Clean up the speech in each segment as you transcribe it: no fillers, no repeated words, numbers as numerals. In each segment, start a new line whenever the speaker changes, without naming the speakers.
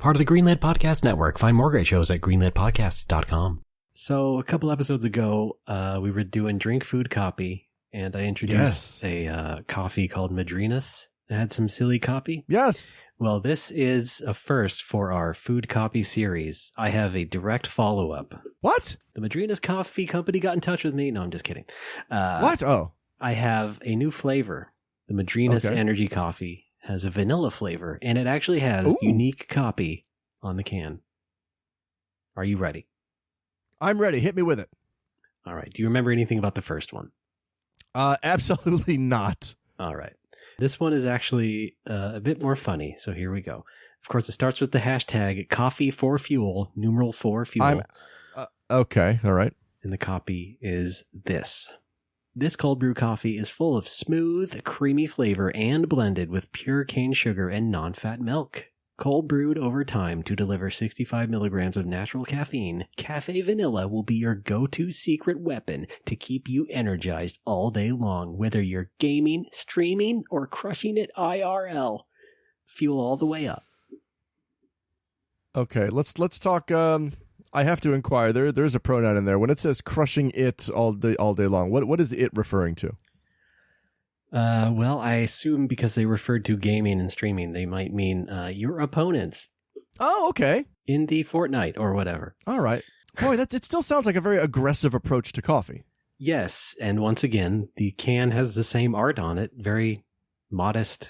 Part of the Greenlit Podcast Network. Find more great shows at greenlitpodcasts.com. So a couple episodes ago, we were doing Drink Food Copy, and I introduced a coffee called Madrinas. It had some silly copy.
Yes.
Well, this is a first for our food copy series. I have a direct follow-up.
What?
The Madrinas Coffee Company got in touch with me. No, I'm just kidding.
What? Oh.
I have a new flavor. The Madrinas Energy Coffee has a vanilla flavor, and it actually has unique copy on the can. Are you ready?
I'm ready. Hit me with it.
All right. Do you remember anything about the first one?
Absolutely not.
All right. This one is actually a bit more funny, so here we go. Of course, it starts with the hashtag coffee4fuel, numeral 4fuel.
Okay. All right.
And the copy is this. This cold brew coffee is full of smooth, creamy flavor and blended with pure cane sugar and non-fat milk. Cold brewed over time to deliver 65 milligrams of natural caffeine, Cafe Vanilla will be your go-to secret weapon to keep you energized all day long, whether you're gaming, streaming, or crushing it IRL. Fuel all the way up.
Okay, let's talk. I have to inquire. There's a pronoun in there. When it says crushing it all day long, what is it referring to?
Well, I assume because they referred to gaming and streaming, they might mean your opponents.
Oh, okay.
In the Fortnite or whatever.
All right. Boy, it still sounds like a very aggressive approach to coffee.
Yes, and once again, the can has the same art on it. Very modest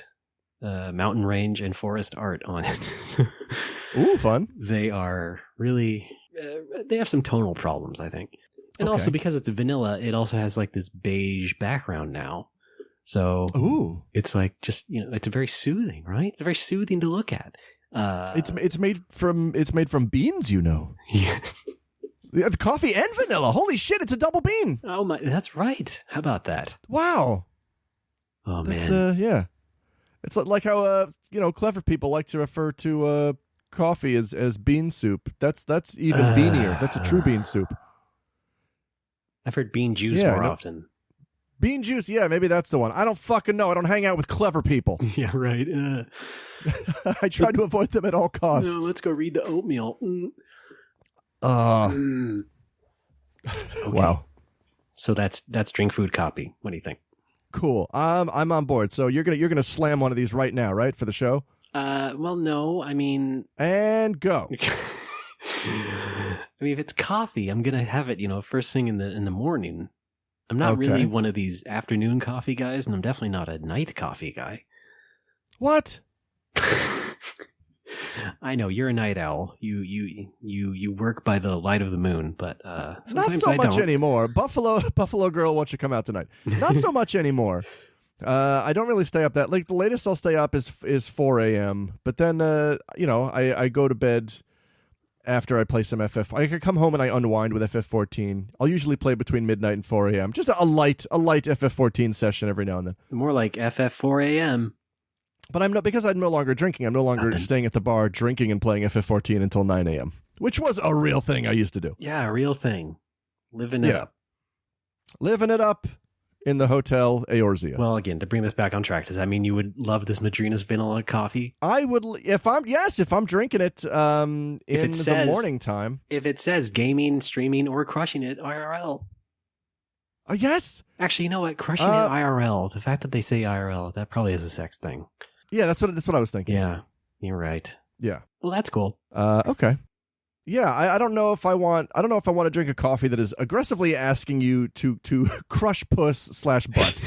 mountain range and forest art on it.
Ooh, fun.
They are really... they have some tonal problems, I think. And also because it's vanilla, it also has like this beige background now. So it's like just, it's very soothing, right? It's very soothing to look at.
It's made from beans, Yes. The coffee and vanilla. Holy shit, it's a double bean.
Oh my, that's right. How about that?
Wow.
Oh man.
Yeah. It's like how clever people like to refer to coffee as bean soup. That's even beanier. That's a true bean soup.
I've heard bean juice more often.
Bean juice, yeah, maybe that's the one. I don't fucking know. I don't hang out with clever people.
Yeah, right.
I try to avoid them at all costs.
No, let's go read the oatmeal.
Okay. Wow.
So that's Drink Food Copy. What do you think?
Cool. I'm on board. So you're gonna slam one of these right now, right, for the show?
Well, no. I mean,
and go.
I mean, if it's coffee, I'm gonna have it, first thing in the morning. I'm not really one of these afternoon coffee guys, and I'm definitely not a night coffee guy.
What?
I know you're a night owl. You work by the light of the moon, but sometimes
not so
I
much
don't.
anymore. Buffalo girl, won't you come out tonight? Not so much anymore. I don't really stay up that late. The latest I'll stay up is 4 a.m. But then I go to bed after I play some FF. I can come home and I unwind with FF14. I'll usually play between midnight and 4 a.m. Just a light FF14 session every now and then.
More like FF4 a.m.
But because I'm no longer drinking. I'm no longer staying at the bar drinking and playing FF14 until 9 a.m., which was a real thing I used to do.
Yeah, a real thing. Living it up.
Living it up in the Hotel Eorzea.
Well, again, to bring this back on track, does that mean you would love this Madrinas vanilla coffee?
I would, if I'm drinking it in the morning time.
If it says gaming, streaming, or crushing it IRL.
Oh, yes.
Actually, you know what? Crushing it IRL. The fact that they say IRL, that probably is a sex thing.
Yeah, that's what I was thinking.
Yeah, you're right.
Yeah.
Well, that's cool.
Okay. Yeah, I don't know if I want to drink a coffee that is aggressively asking you to crush puss / butt.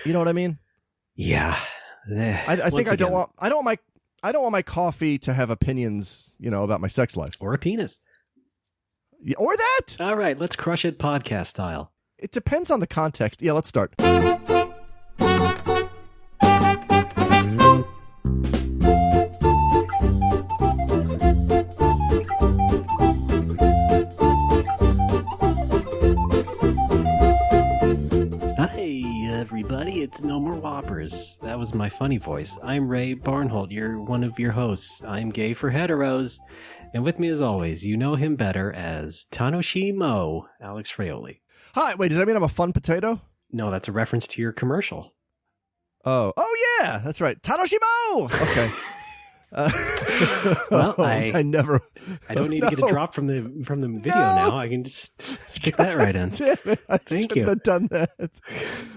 You know what I mean?
Yeah.
I think I don't want my coffee to have opinions, about my sex life
or a penis.
Yeah, or that.
All right, let's crush it podcast style.
It depends on the context. Yeah, let's start.
Everybody, it's No More Whoppers. That was my funny voice. I'm Ray Barnholt. You're one of your hosts. I'm gay for heteros. And with me as always, you know him better as Tanoshi Mo, Alex Fraioli.
Hi, wait, does that mean I'm a fun potato?
No, that's a reference to your commercial.
Oh yeah, that's right. Tanoshi Mo! Okay.
Well,
I never.
I don't need to get a drop from the video now. I can just stick that right in.
Damn it! I
Thank
shouldn't
you.
have done that.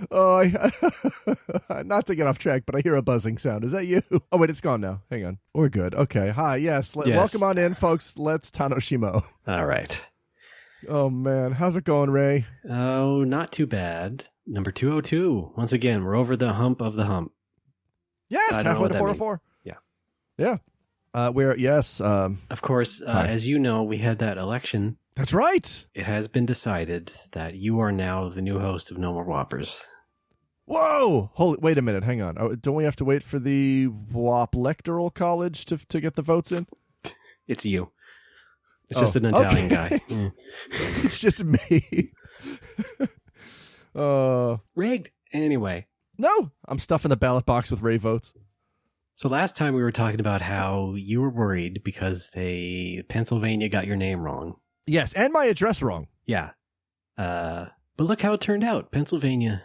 Oh, not to get off track, but I hear a buzzing sound. Is that you? Oh wait, it's gone now. Hang on, we're good. Okay, hi. Yes,
Yes.
welcome on in, folks. Let's Tanoshimo.
All right.
Oh man, how's it going, Ray?
Oh, not too bad. Number 202. Once again, we're over the hump of the hump.
Yes,
I don't know
halfway
what
to
that
404.
means.
Yeah. We're yes.
Of course,
Hi.
as you know, we had that election.
That's right.
It has been decided that you are now the new host of No More Whoppers.
Whoa! Holy, wait a minute. Hang on. Oh, don't we have to wait for the WAP Electoral College to get the votes in?
It's you. It's just an Italian guy. Mm.
It's just me.
Rigged. Anyway,
No, I'm stuffing the ballot box with Ray votes.
so last time we were talking about how you were worried because Pennsylvania got your name wrong.
Yes, and my address wrong.
Yeah. But look how it turned out. Pennsylvania,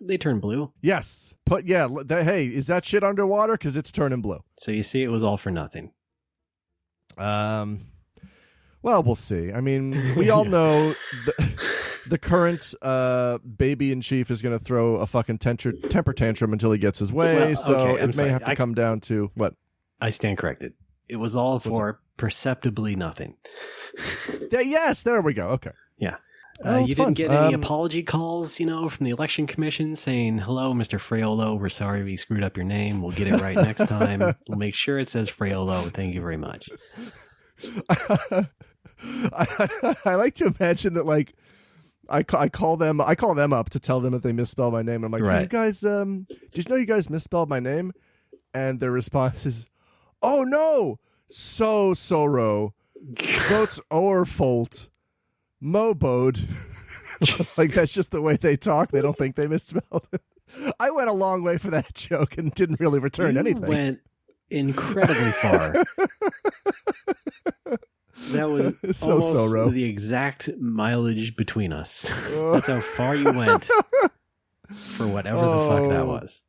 they turned blue.
Yes, but yeah. Hey, is that shit underwater? Because it's turning blue.
So you see, it was all for nothing.
Well, we'll see. I mean, we all know the current baby in chief is going to throw a fucking temper tantrum until he gets his way.
Well,
so
okay,
it may have to come down to what?
I stand corrected. It was all for perceptibly nothing.
Yes, there we go. Okay.
Yeah.
Oh,
you
fun.
didn't get any apology calls, from the election commission saying, hello, Mr. Fraiolo, we're sorry we screwed up your name. We'll get it right next time. We'll make sure it says Fraiolo. Thank you very much.
I like to imagine that, like, I call them up to tell them if they misspell my name. I'm like,
Right.
Hey, you guys, did you know you guys misspelled my name? And their response is, oh no, Soro, votes our fault, Mobode. Like, that's just the way they talk. They don't think they misspelled it. I went a long way for that joke and didn't really return
You
anything.
went incredibly far. That was
So
almost
Soro.
the exact mileage between us. That's how far you went for whatever the fuck that was.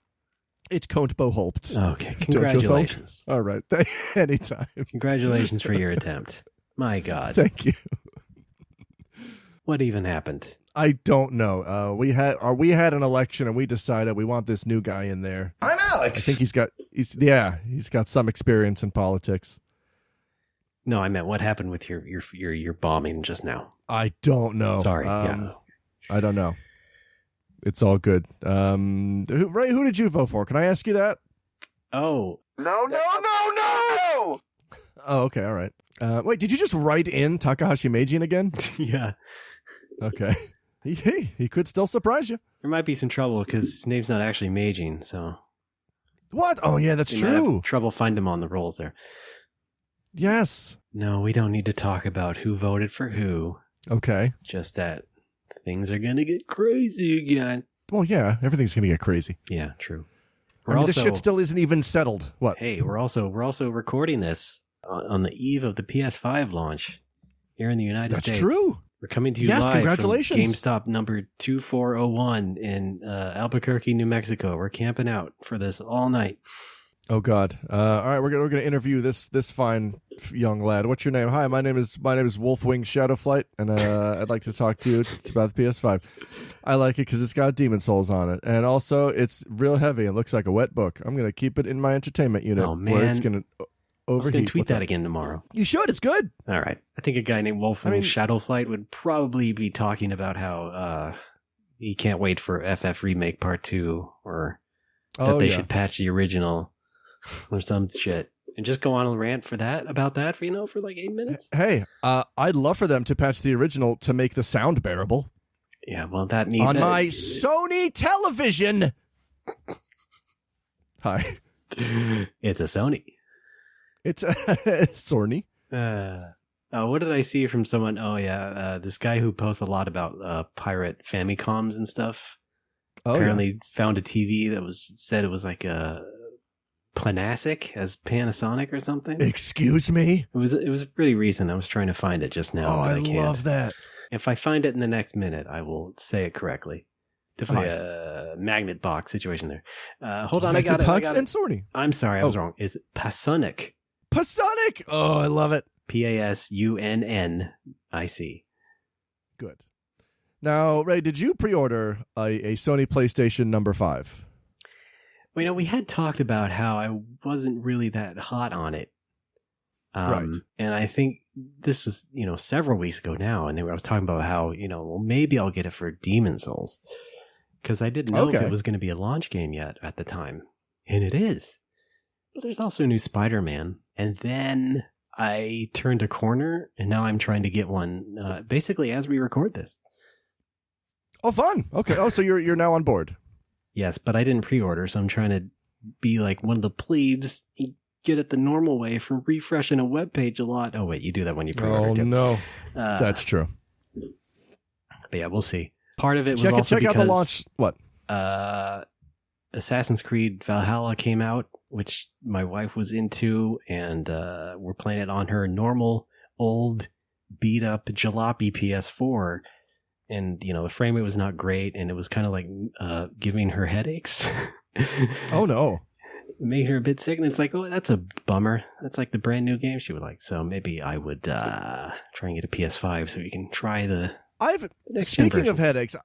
It's Count Boholpt.
Okay,
Don't you
congratulations.
All right. Anytime.
Congratulations for your attempt. My God.
Thank you.
What even happened?
I don't know. We had an election and we decided we want this new guy in there.
I'm Alex.
I think he's got some experience in politics.
No, I meant what happened with your bombing just now.
I don't know.
Sorry. Yeah.
I don't know. It's all good. Ray, who did you vote for? Can I ask you that?
Oh,
No.
Oh, okay. All right. Wait, did you just write in Takahashi Meijin again?
yeah.
Okay. He could still surprise you.
There might be some trouble because his name's not actually Meijin, so
What? Oh, yeah, that's
you might have
true.
trouble finding him on the rolls there.
Yes.
No, we don't need to talk about who voted for who.
Okay.
Just that things are gonna get crazy again.
Well, yeah, everything's going to get crazy.
Yeah, true.
This shit still isn't even settled. What?
Hey, we're also recording this on the eve of the PS5 launch here in the United
That's
States.
true.
We're coming to you
Yes,
live
congratulations.
from GameStop number 2401 in Albuquerque, New Mexico. We're camping out for this all night.
Oh God! All right, we're gonna interview this fine young lad. What's your name? Hi, my name is Wolfwing Shadowflight, and I'd like to talk to you. It's about the PS5. I like it because it's got Demon Souls on it, and also it's real heavy and looks like a wet book. I'm gonna keep it in my entertainment unit.
Oh, man.
Where it's gonna
I was
overheat.
going to tweet
What's
that
up?
again tomorrow.
You should. It's good.
All right. I think a guy named Wolfwing Shadowflight would probably be talking about how he can't wait for FF Remake Part 2 or that they should patch the original or some shit. And just go on a rant about that for like 8 minutes.
Hey, I'd love for them to patch the original to make the sound bearable.
Yeah, well, that needs
On my Sony television. Hi.
It's a Sony.
It's Sony.
What did I see from someone? Oh, yeah. This guy who posts a lot about pirate Famicoms and stuff apparently found a TV that said it was like a Panasonic as Panasonic or something.
Excuse me?
It was pretty recent. I was trying to find it just now.
Oh,
but
I
can't.
love that.
If I find it in the next minute, I will say it correctly. Definitely a magnet box situation there. Hold on, I got
Pucks
it.
and Sorny.
I'm sorry, I was wrong. It's Pasunic.
Pasunic! Oh, I love it.
Pasunic.
Good. Now, Ray, did you pre-order a Sony PlayStation number 5?
Well, we had talked about how I wasn't really that hot on it.
Right.
And I think this was, several weeks ago now. And I was talking about how, well, maybe I'll get it for Demon's Souls. Because I didn't know if it was going to be a launch game yet at the time. And it is. But there's also a new Spider-Man. And then I turned a corner, and now I'm trying to get one basically as we record this.
Oh, fun. Okay. Oh, so you're now on board.
Yes, but I didn't pre-order, so I'm trying to be like one of the plebes. Get it the normal way for refreshing a web page a lot. Oh, wait, you do that when you pre-order too.
Oh, no. That's true.
But yeah, we'll see. Part of it was also
check
because...
out the launch... What?
Assassin's Creed Valhalla came out, which my wife was into, and we're playing it on her normal, old, beat-up jalopy PS4. And, the frame rate was not great, and it was kind of like giving her headaches.
Oh, no.
Made her a bit sick, and it's like, oh, that's a bummer. That's like the brand new game she would like. So maybe I would try and get a PS5 so you can try the next gen
Speaking
version.
of headaches,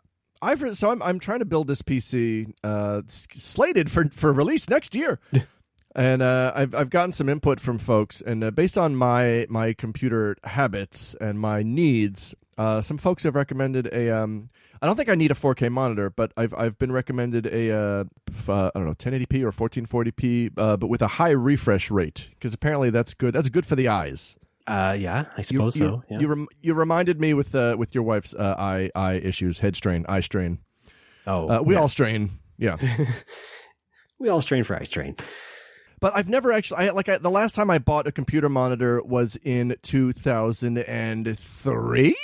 I'm trying to build this PC slated for release next year. And I've gotten some input from folks, and based on my computer habits and my needs, some folks have recommended I don't think I need a 4K monitor, but I've been recommended I don't know, 1080p or 1440p, but with a high refresh rate, because apparently that's good. That's good for the eyes.
Yeah, I suppose so. Yeah.
You reminded me with your wife's eye issues, eye strain.
Oh,
we all strain. Yeah.
We all strain for eye strain.
But I've never actually, the last time I bought a computer monitor was in 2003.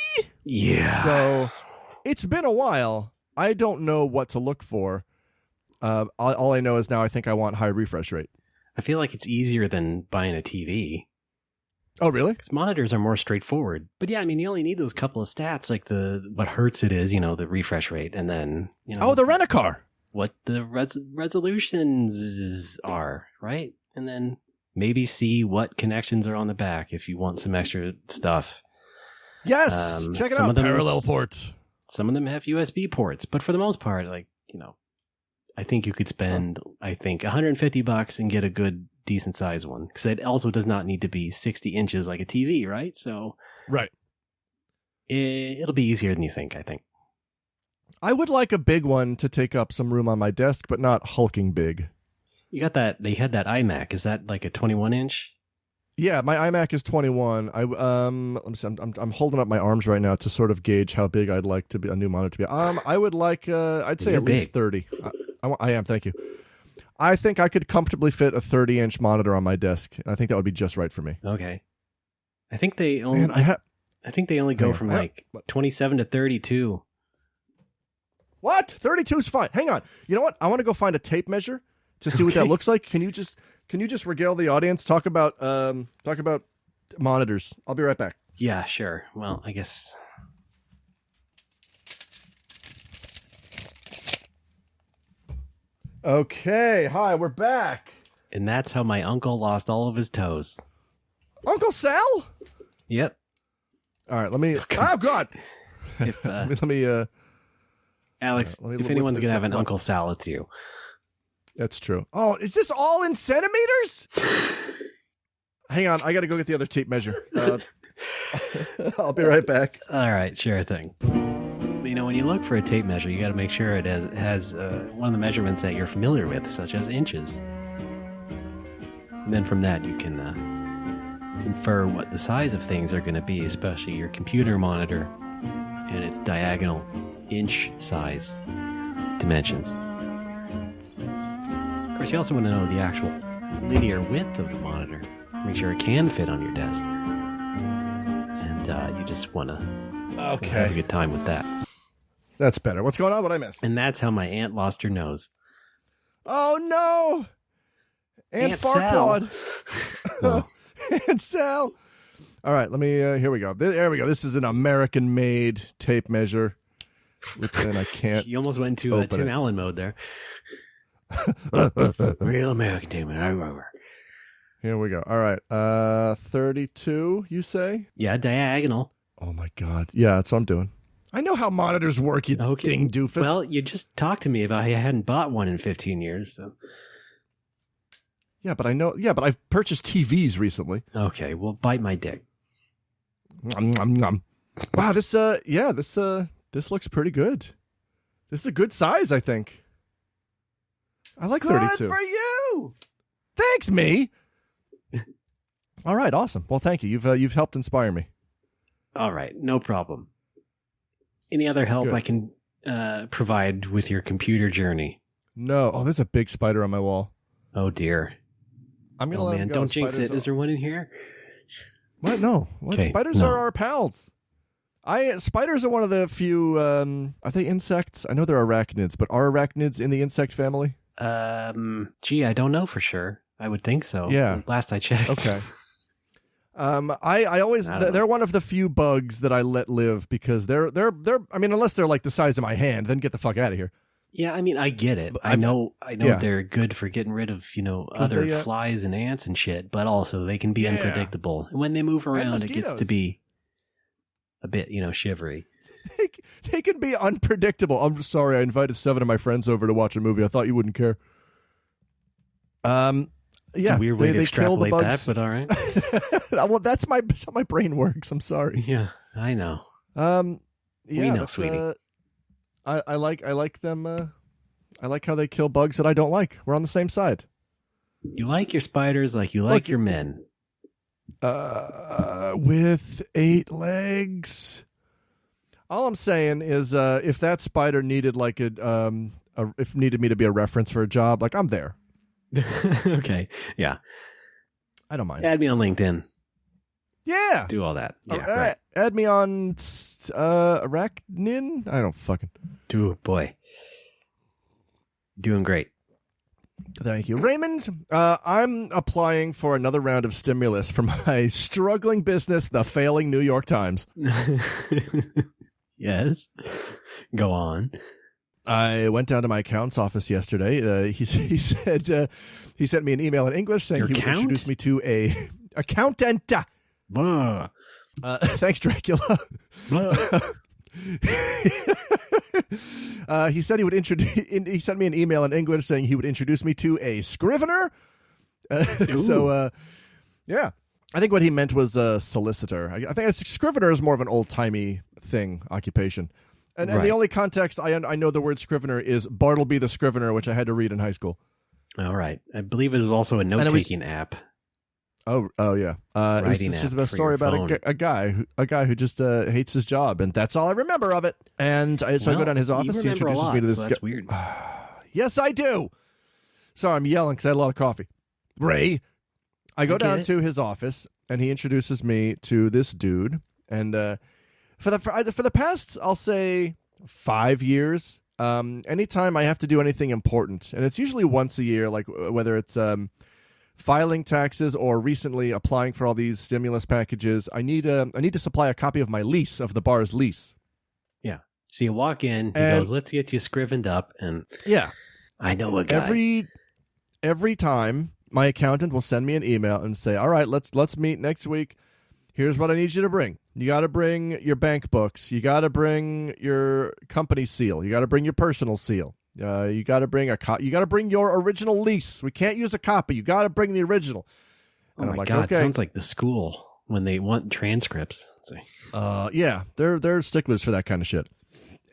Yeah.
So it's been a while. I don't know what to look for. All I know is now I think I want high refresh rate.
I feel like it's easier than buying a TV.
Oh, really?
Because monitors are more straightforward. But yeah, I mean, you only need those couple of stats, like what hertz it is, the refresh rate, and then,
Oh, the rent-a-car.
What the resolutions are, right? And then maybe see what connections are on the back if you want some extra stuff.
Yes, check it out. Parallel ports.
Some of them have USB ports, but for the most part, I think you could spend, $150 and get a good, decent size one. Because it also does not need to be 60 inches like a TV, right? So,
right.
It'll be easier than you think, I think.
I would like a big one to take up some room on my desk, but not hulking big.
You got that? They had that iMac. Is that like a 21 inch?
Yeah, my iMac is 21. Let me see, I'm holding up my arms right now to sort of gauge how big I'd like to be a new monitor to be. I would like I'd say at least 30. I am. Thank you. I think I could comfortably fit a 30-inch monitor on my desk. I think that would be just right for me.
Okay. I think they only. I think they only go from like 27 to 32.
What? 32 is fine. Hang on. You know what? I want to go find a tape measure to see what that looks like. Can you just regale the audience? Talk about monitors. I'll be right back.
Yeah, sure. Well, I guess.
Okay. Hi, we're back.
And that's how my uncle lost all of his toes.
Uncle Sal?
Yep.
All right. Let me. Oh God.
If
let me.
Alex, if anyone's going to have an Uncle Sal, it's you.
That's true. Oh, is this all in centimeters? Hang on. I got to go get the other tape measure. I'll be right back.
All right. Sure thing. When you look for a tape measure, you got to make sure it has one of the measurements that you're familiar with, such as inches. And then from that, you can infer what the size of things are going to be, especially your computer monitor and its diagonal inch size dimensions. Of course, you also want to know the actual linear width of the monitor. Make sure it can fit on your desk. And you just want to have a good time with that.
That's better. What's going on? What I missed?
And that's how my aunt lost her nose.
Oh, no! Aunt Farquaad.
Oh.
Aunt Sal. All right, let me, here we go. There we go. This is an American-made tape measure. and I can't.
You almost went into Tim Allen mode there. Real American Demon.
Here we go. All right. 32, you say?
Yeah, diagonal.
Oh, my God. Yeah, that's what I'm doing. I know how monitors work, you ding doofus.
Well, you just talked to me about how you hadn't bought one in 15 years. So.
Yeah, but I know. Yeah, but I've purchased TVs recently.
Okay, well, bite my dick.
Wow, this looks pretty good. This is a good size, I think. I like 32.
Good for you.
Thanks, me. All right, awesome. Well, thank you. You've helped inspire me.
All right, no problem. Any other help I can provide with your computer journey?
No. Oh, there's a big spider on my wall.
Oh dear.
I'm gonna let him go.
Don't jinx it. Is there one in here?
What? No. What? Okay, spiders are our pals. Spiders are one of the few. Are they insects? I know they're arachnids, but are arachnids in the insect family?
Gee, I don't know for sure. I would think so.
Yeah.
Last I checked.
Okay. I always they're one of the few bugs that I let live because they're I mean, unless they're like the size of my hand, then get the fuck out of here.
Yeah, I mean, I get it. I know they're good for getting rid of, other flies and ants and shit, but also they can be unpredictable. And when they move around, it gets to be a bit, shivery.
They can be unpredictable. I'm just sorry. I invited 7 of my friends over to watch a movie. I thought you wouldn't care.
It's a weird way to extrapolate that, but all right.
Well, that's how my brain works. I'm sorry.
Yeah, I know.
We know,
sweetie.
I like them. I like how they kill bugs that I don't like. We're on the same side.
You like your spiders like you like your men.
With 8 legs. All I'm saying is, if that spider needed if needed me to be a reference for a job, like I'm there.
Okay. Yeah.
I don't mind.
Add me on LinkedIn.
Yeah.
Do all that. Yeah. Right.
Add me on Arachnin. I don't fucking.
Boy. Doing great.
Thank you. Raymond, I'm applying for another round of stimulus for my struggling business, the failing New York Times.
Yes. Go on.
I went down to my accountant's office yesterday. He said he sent me an email in English saying he would introduce me to a accountant. Thanks, Dracula. He said he would he sent me an email in English saying he would introduce me to a scrivener. Yeah. I think what he meant was a solicitor. I think a scrivener is more of an old-timey occupation. And the only context I know the word scrivener is Bartleby the Scrivener, which I had to read in high school.
All right. I believe it was also a note-taking app.
Oh yeah. It's just a story about a guy who just hates his job, and that's all I remember of it. And so I go down to his office. He introduces me to this guy.
That's weird.
Yes, I do. Sorry, I'm yelling because I had a lot of coffee. Ray, I go down to his office, and he introduces me to this dude. And for the past, I'll say 5 years, anytime I have to do anything important, and it's usually once a year, like whether it's filing taxes or recently applying for all these stimulus packages, I need to supply a copy of my lease, of the bar's lease.
Yeah. So you walk in, he goes, "Let's get you scrivened up," and
yeah,
I know a guy.
Every time my accountant will send me an email and say, "All right, let's meet next week. Here's what I need you to bring. You got to bring your bank books. You got to bring your company seal. You got to bring your personal seal. You got to bring you got to bring your original lease. We can't use a copy. You got to bring the original." And
I'm like, God, okay. Sounds like the school when they want transcripts.
Yeah, they're sticklers for that kind of shit.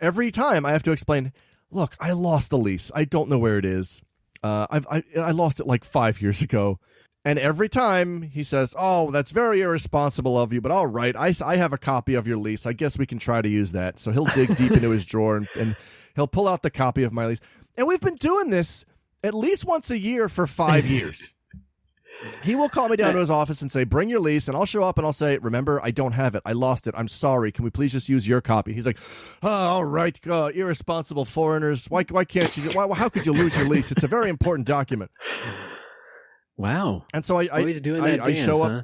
Every time I have to explain, look, I lost the lease. I don't know where it is. I lost it like 5 years ago. And every time he says, "Oh, that's very irresponsible of you, but all right, I have a copy of your lease. I guess we can try to use that." So he'll dig deep into his drawer and he'll pull out the copy of my lease. And we've been doing this at least once a year for 5 years. He will call me down to his office and say, "Bring your lease," and I'll show up and I'll say, "Remember, I don't have it. I lost it. I'm sorry. Can we please just use your copy?" He's like, "Oh, all right, irresponsible foreigners. Why can't you? How could you lose your lease? It's a very important document."
Wow.
And so I
always doing that dance,
show up.
huh?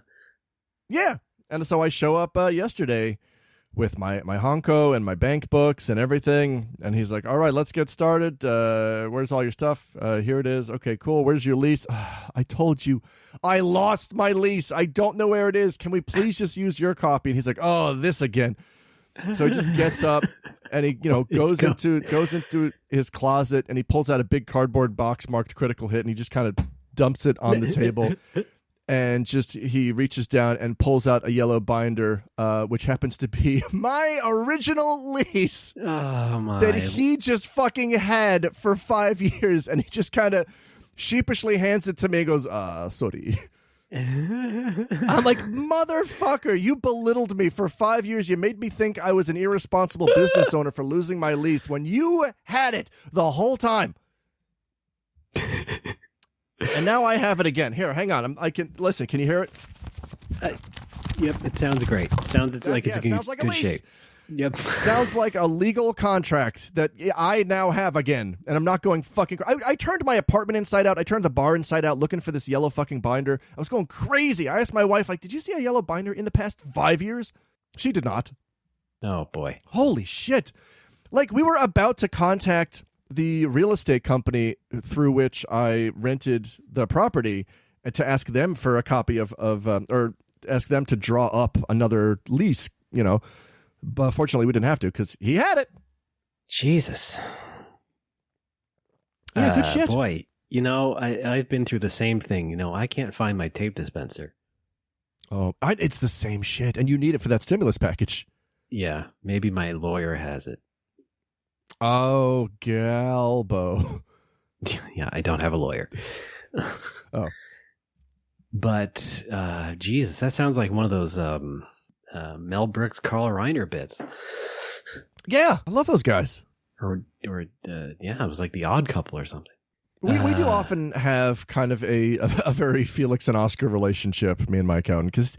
Yeah. And so I show up yesterday with my Honko and my bank books and everything. And he's like, all right, let's get started. Where's all your stuff? Here it is. Okay, cool. Where's your lease? I told you I lost my lease. I don't know where it is. Can we please just use your copy? And he's like, oh, this again. So he just gets up and he, goes into his closet and he pulls out a big cardboard box marked critical hit and he just kind of dumps it on the table. And he reaches down and pulls out a yellow binder, which happens to be my original lease that he just fucking had for 5 years. And he just kind of sheepishly hands it to me and goes, sorry. I'm like, motherfucker, you belittled me for 5 years. You made me think I was an irresponsible business owner for losing my lease when you had it the whole time. And now I have it again. Here, hang on. I can listen. Can you hear it?
Yep, it sounds great. Sounds like it's in good shape. Yep.
Sounds like a legal contract that I now have again. And I'm not going fucking... I turned my apartment inside out. I turned the bar inside out looking for this yellow fucking binder. I was going crazy. I asked my wife, did you see a yellow binder in the past 5 years? She did not.
Oh, boy.
Holy shit. We were about to contact the real estate company through which I rented the property to ask them for a copy or ask them to draw up another lease, But fortunately, we didn't have to because he had it.
Jesus.
Yeah, good shit.
Boy, I've been through the same thing. I can't find my tape dispenser.
Oh, it's the same shit, and you need it for that stimulus package.
Yeah, maybe my lawyer has it.
Oh, Galbo.
Yeah, I don't have a lawyer.
Oh.
But, Jesus, that sounds like one of those Mel Brooks, Carl Reiner bits.
Yeah, I love those guys.
Or it was like The Odd Couple or something.
We do often have kind of a very Felix and Oscar relationship, me and my accountant, because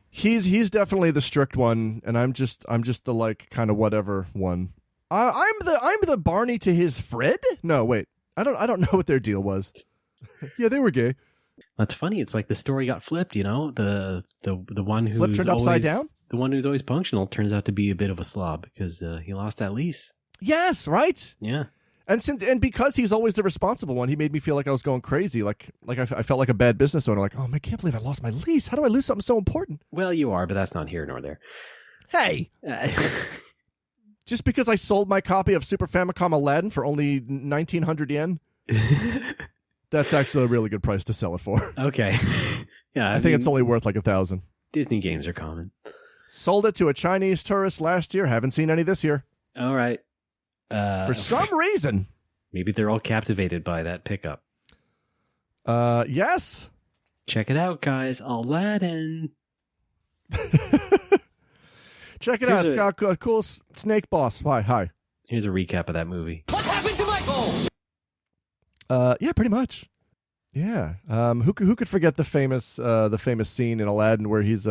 he's definitely the strict one, and I'm just the kind of whatever one. I'm the Barney to his Fred? No, wait. I don't know what their deal was. Yeah, they were gay.
That's funny. It's like the story got flipped, the one who's
flipped turned upside down?
The one who's always functional turns out to be a bit of a slob because he lost that lease.
Yes, right?
Yeah.
And because he's always the responsible one, he made me feel like I was going crazy. Like I felt like a bad business owner. Like, oh, I can't believe I lost my lease. How do I lose something so important?
Well, you are, but that's not here nor there.
Hey. Just because I sold my copy of Super Famicom Aladdin for only 1,900 yen, that's actually a really good price to sell it for.
Okay. Yeah,
I think it's only worth like 1,000.
Disney games are common.
Sold it to a Chinese tourist last year. Haven't seen any this year.
All right.
For some reason.
Maybe they're all captivated by that pickup.
Yes.
Check it out, guys. Aladdin.
Check it out. It's got a cool snake boss. Hi.
Here's a recap of that movie.
What happened to Michael?
Yeah, pretty much. Yeah. Who could forget the famous scene in Aladdin where he's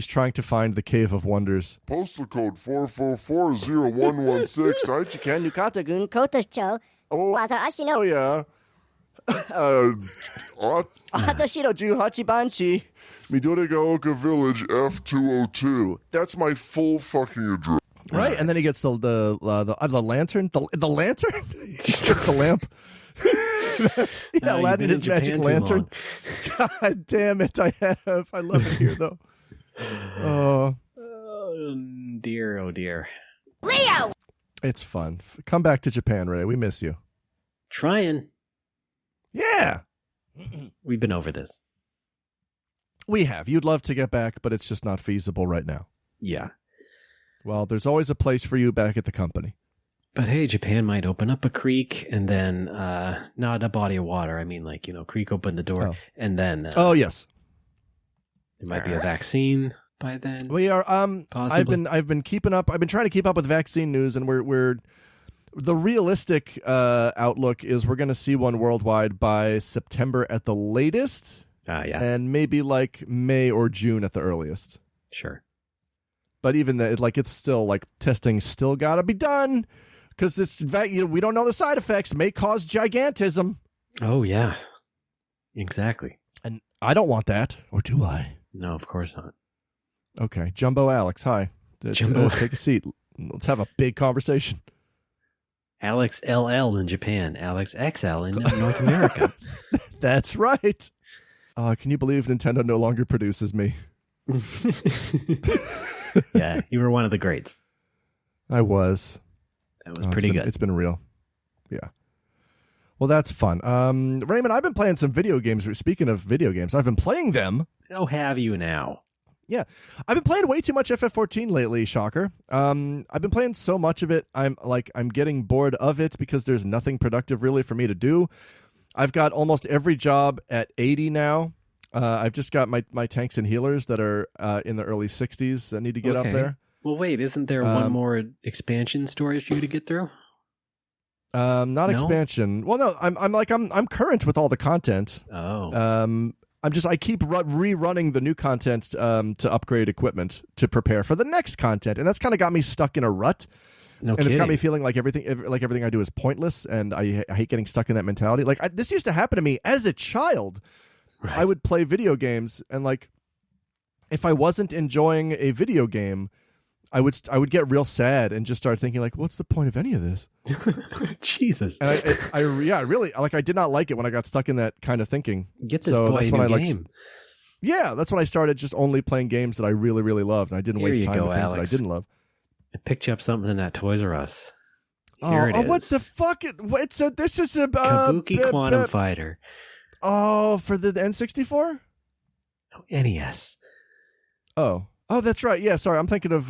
trying to find the Cave of Wonders.
Postal code 4440116.
Aichiken Yukata-gun.
Kotoshcho.
Oh, yeah. Atashiro Juhachi Banshi.
Midorigaoka Village F202. That's my full fucking address.
Right, and then he gets the lantern. The lantern? He gets the lamp. Yeah, Aladdin his magic lantern. God damn it, I have. I love it here, though.
Oh, dear, oh, dear.
Leo!
It's fun. Come back to Japan, Ray. We miss you.
Trying.
Yeah.
We've been over this.
We have. You'd love to get back, but it's just not feasible right now.
Yeah.
Well, there's always a place for you back at the company.
But hey, Japan might open up a creek and then, not a body of water. I mean, creek open the door and then.
Oh, yes.
There might be a vaccine by then.
We are.
Possibly.
I've been keeping up. I've been trying to keep up with vaccine news, and we're the realistic outlook is we're going to see one worldwide by September at the latest.
Yeah.
And maybe like May or June at the earliest.
Sure.
But even that, it's still testing still got to be done because this we don't know the side effects may cause gigantism.
Oh yeah, exactly.
And I don't want that, or do I?
No, of course not.
Okay, Jumbo Alex, hi.
Jumbo.
Take a seat. Let's have a big conversation.
Alex LL in Japan, Alex XL in North America.
That's right. Can you believe Nintendo no longer produces me?
Yeah, you were one of the greats.
I was.
That was pretty good.
It's been real. Yeah. Well, that's fun. Raymond, I've been playing some video games. Speaking of video games, I've been playing them.
Oh, have you now?
Yeah. I've been playing way too much FF14 lately, shocker. I've been playing so much of it, I'm getting bored of it because there's nothing productive really for me to do. I've got almost every job at 80 now. I've just got my tanks and healers that are in the early 60s that need to get up there.
Well, wait, isn't there one more expansion story for you to get through?
Not expansion. Well, no, I'm current with all the content.
Oh.
I keep rerunning the new content to upgrade equipment to prepare for the next content, and that's kind of got me stuck in a rut.
No
and
kidding.
It's got me feeling like everything I do is pointless, and I hate getting stuck in that mentality. Like this used to happen to me as a child.
Right.
I would play video games, and like if I wasn't enjoying a video game, I would get real sad and just start thinking like, what's the point of any of this?
Jesus.
And I really like. I did not like it when I got stuck in that kind of thinking.
Get this boy a new game.
Yeah, that's when I started just only playing games that I really, really loved, and I didn't waste time on things that I didn't love.
I picked you up something in that Toys R Us. Here it is.
What the fuck? This is a
Kabuki Quantum Fighter.
Oh, for the N64?
No, NES.
Oh, that's right. Yeah, sorry, I'm thinking of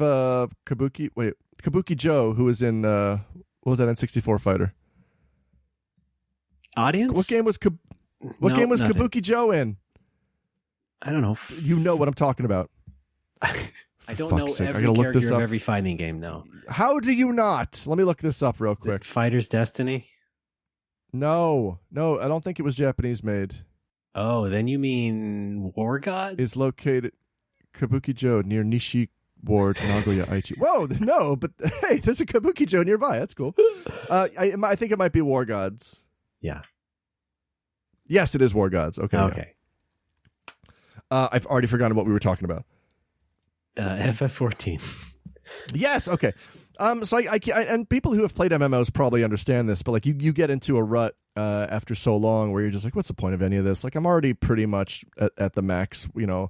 Kabuki. Wait, Kabuki Joe, who was in what was that N64 fighter?
Audience?
What game was
nothing.
Kabuki Joe in?
I don't know.
You know what I'm talking about.
I don't know
sake,
every
I gotta look
character
this
of
up.
every fighting game, though.
How do you not? Let me look this up real quick.
Fighter's Destiny?
No, I don't think it was Japanese made.
Oh, then you mean War Gods?
Is located Kabuki Joe near Nishi Ward, Nagoya, Aichi. Whoa, no, but hey, there's a Kabuki Joe nearby. That's cool. I think it might be War Gods.
Yeah.
Yes, it is War Gods. Okay.
Okay.
Yeah. I've already forgotten what we were talking about.
FF14.
Yes. Okay. So I and people who have played MMOs probably understand this, but like you get into a rut after so long where you're just like, what's the point of any of this? Like I'm already pretty much at the max, you know.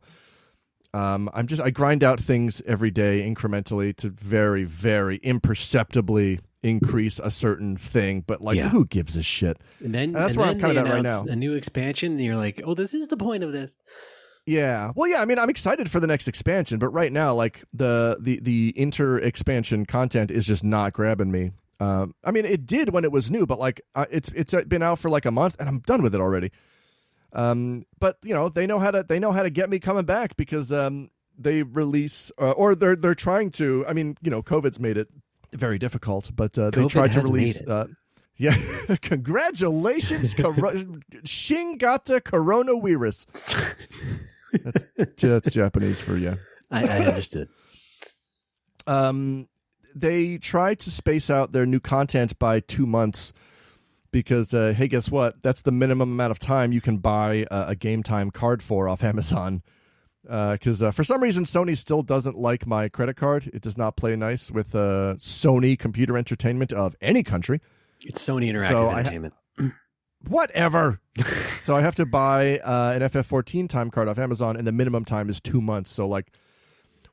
I grind out things every day incrementally to very, very imperceptibly increase a certain thing, but like who gives a shit?
And
that's where I'm kind of at right now.
A new expansion, and you're like, oh, this is the point of this.
Yeah. Well, yeah, I mean, I'm excited for the next expansion, but right now, like the inter-expansion content is just not grabbing me. I mean, it did when it was new, but like it's been out for like a month, and I'm done with it already. But you know, they know how to get me coming back because they release or they're trying to. I mean, you know, COVID's made it very difficult, but they tried to release. Yeah, congratulations, Shingata coronavirus. That's Japanese for you.
I understood.
They tried to space out their new content by 2 months because, hey, guess what? That's the minimum amount of time you can buy a Game Time card for off Amazon. Because for some reason, Sony still doesn't like my credit card. It does not play nice with Sony Computer Entertainment of any country.
It's Sony Interactive Entertainment.
Whatever. So I have to buy an FF14 time card off Amazon, and the minimum time is 2 months. So like,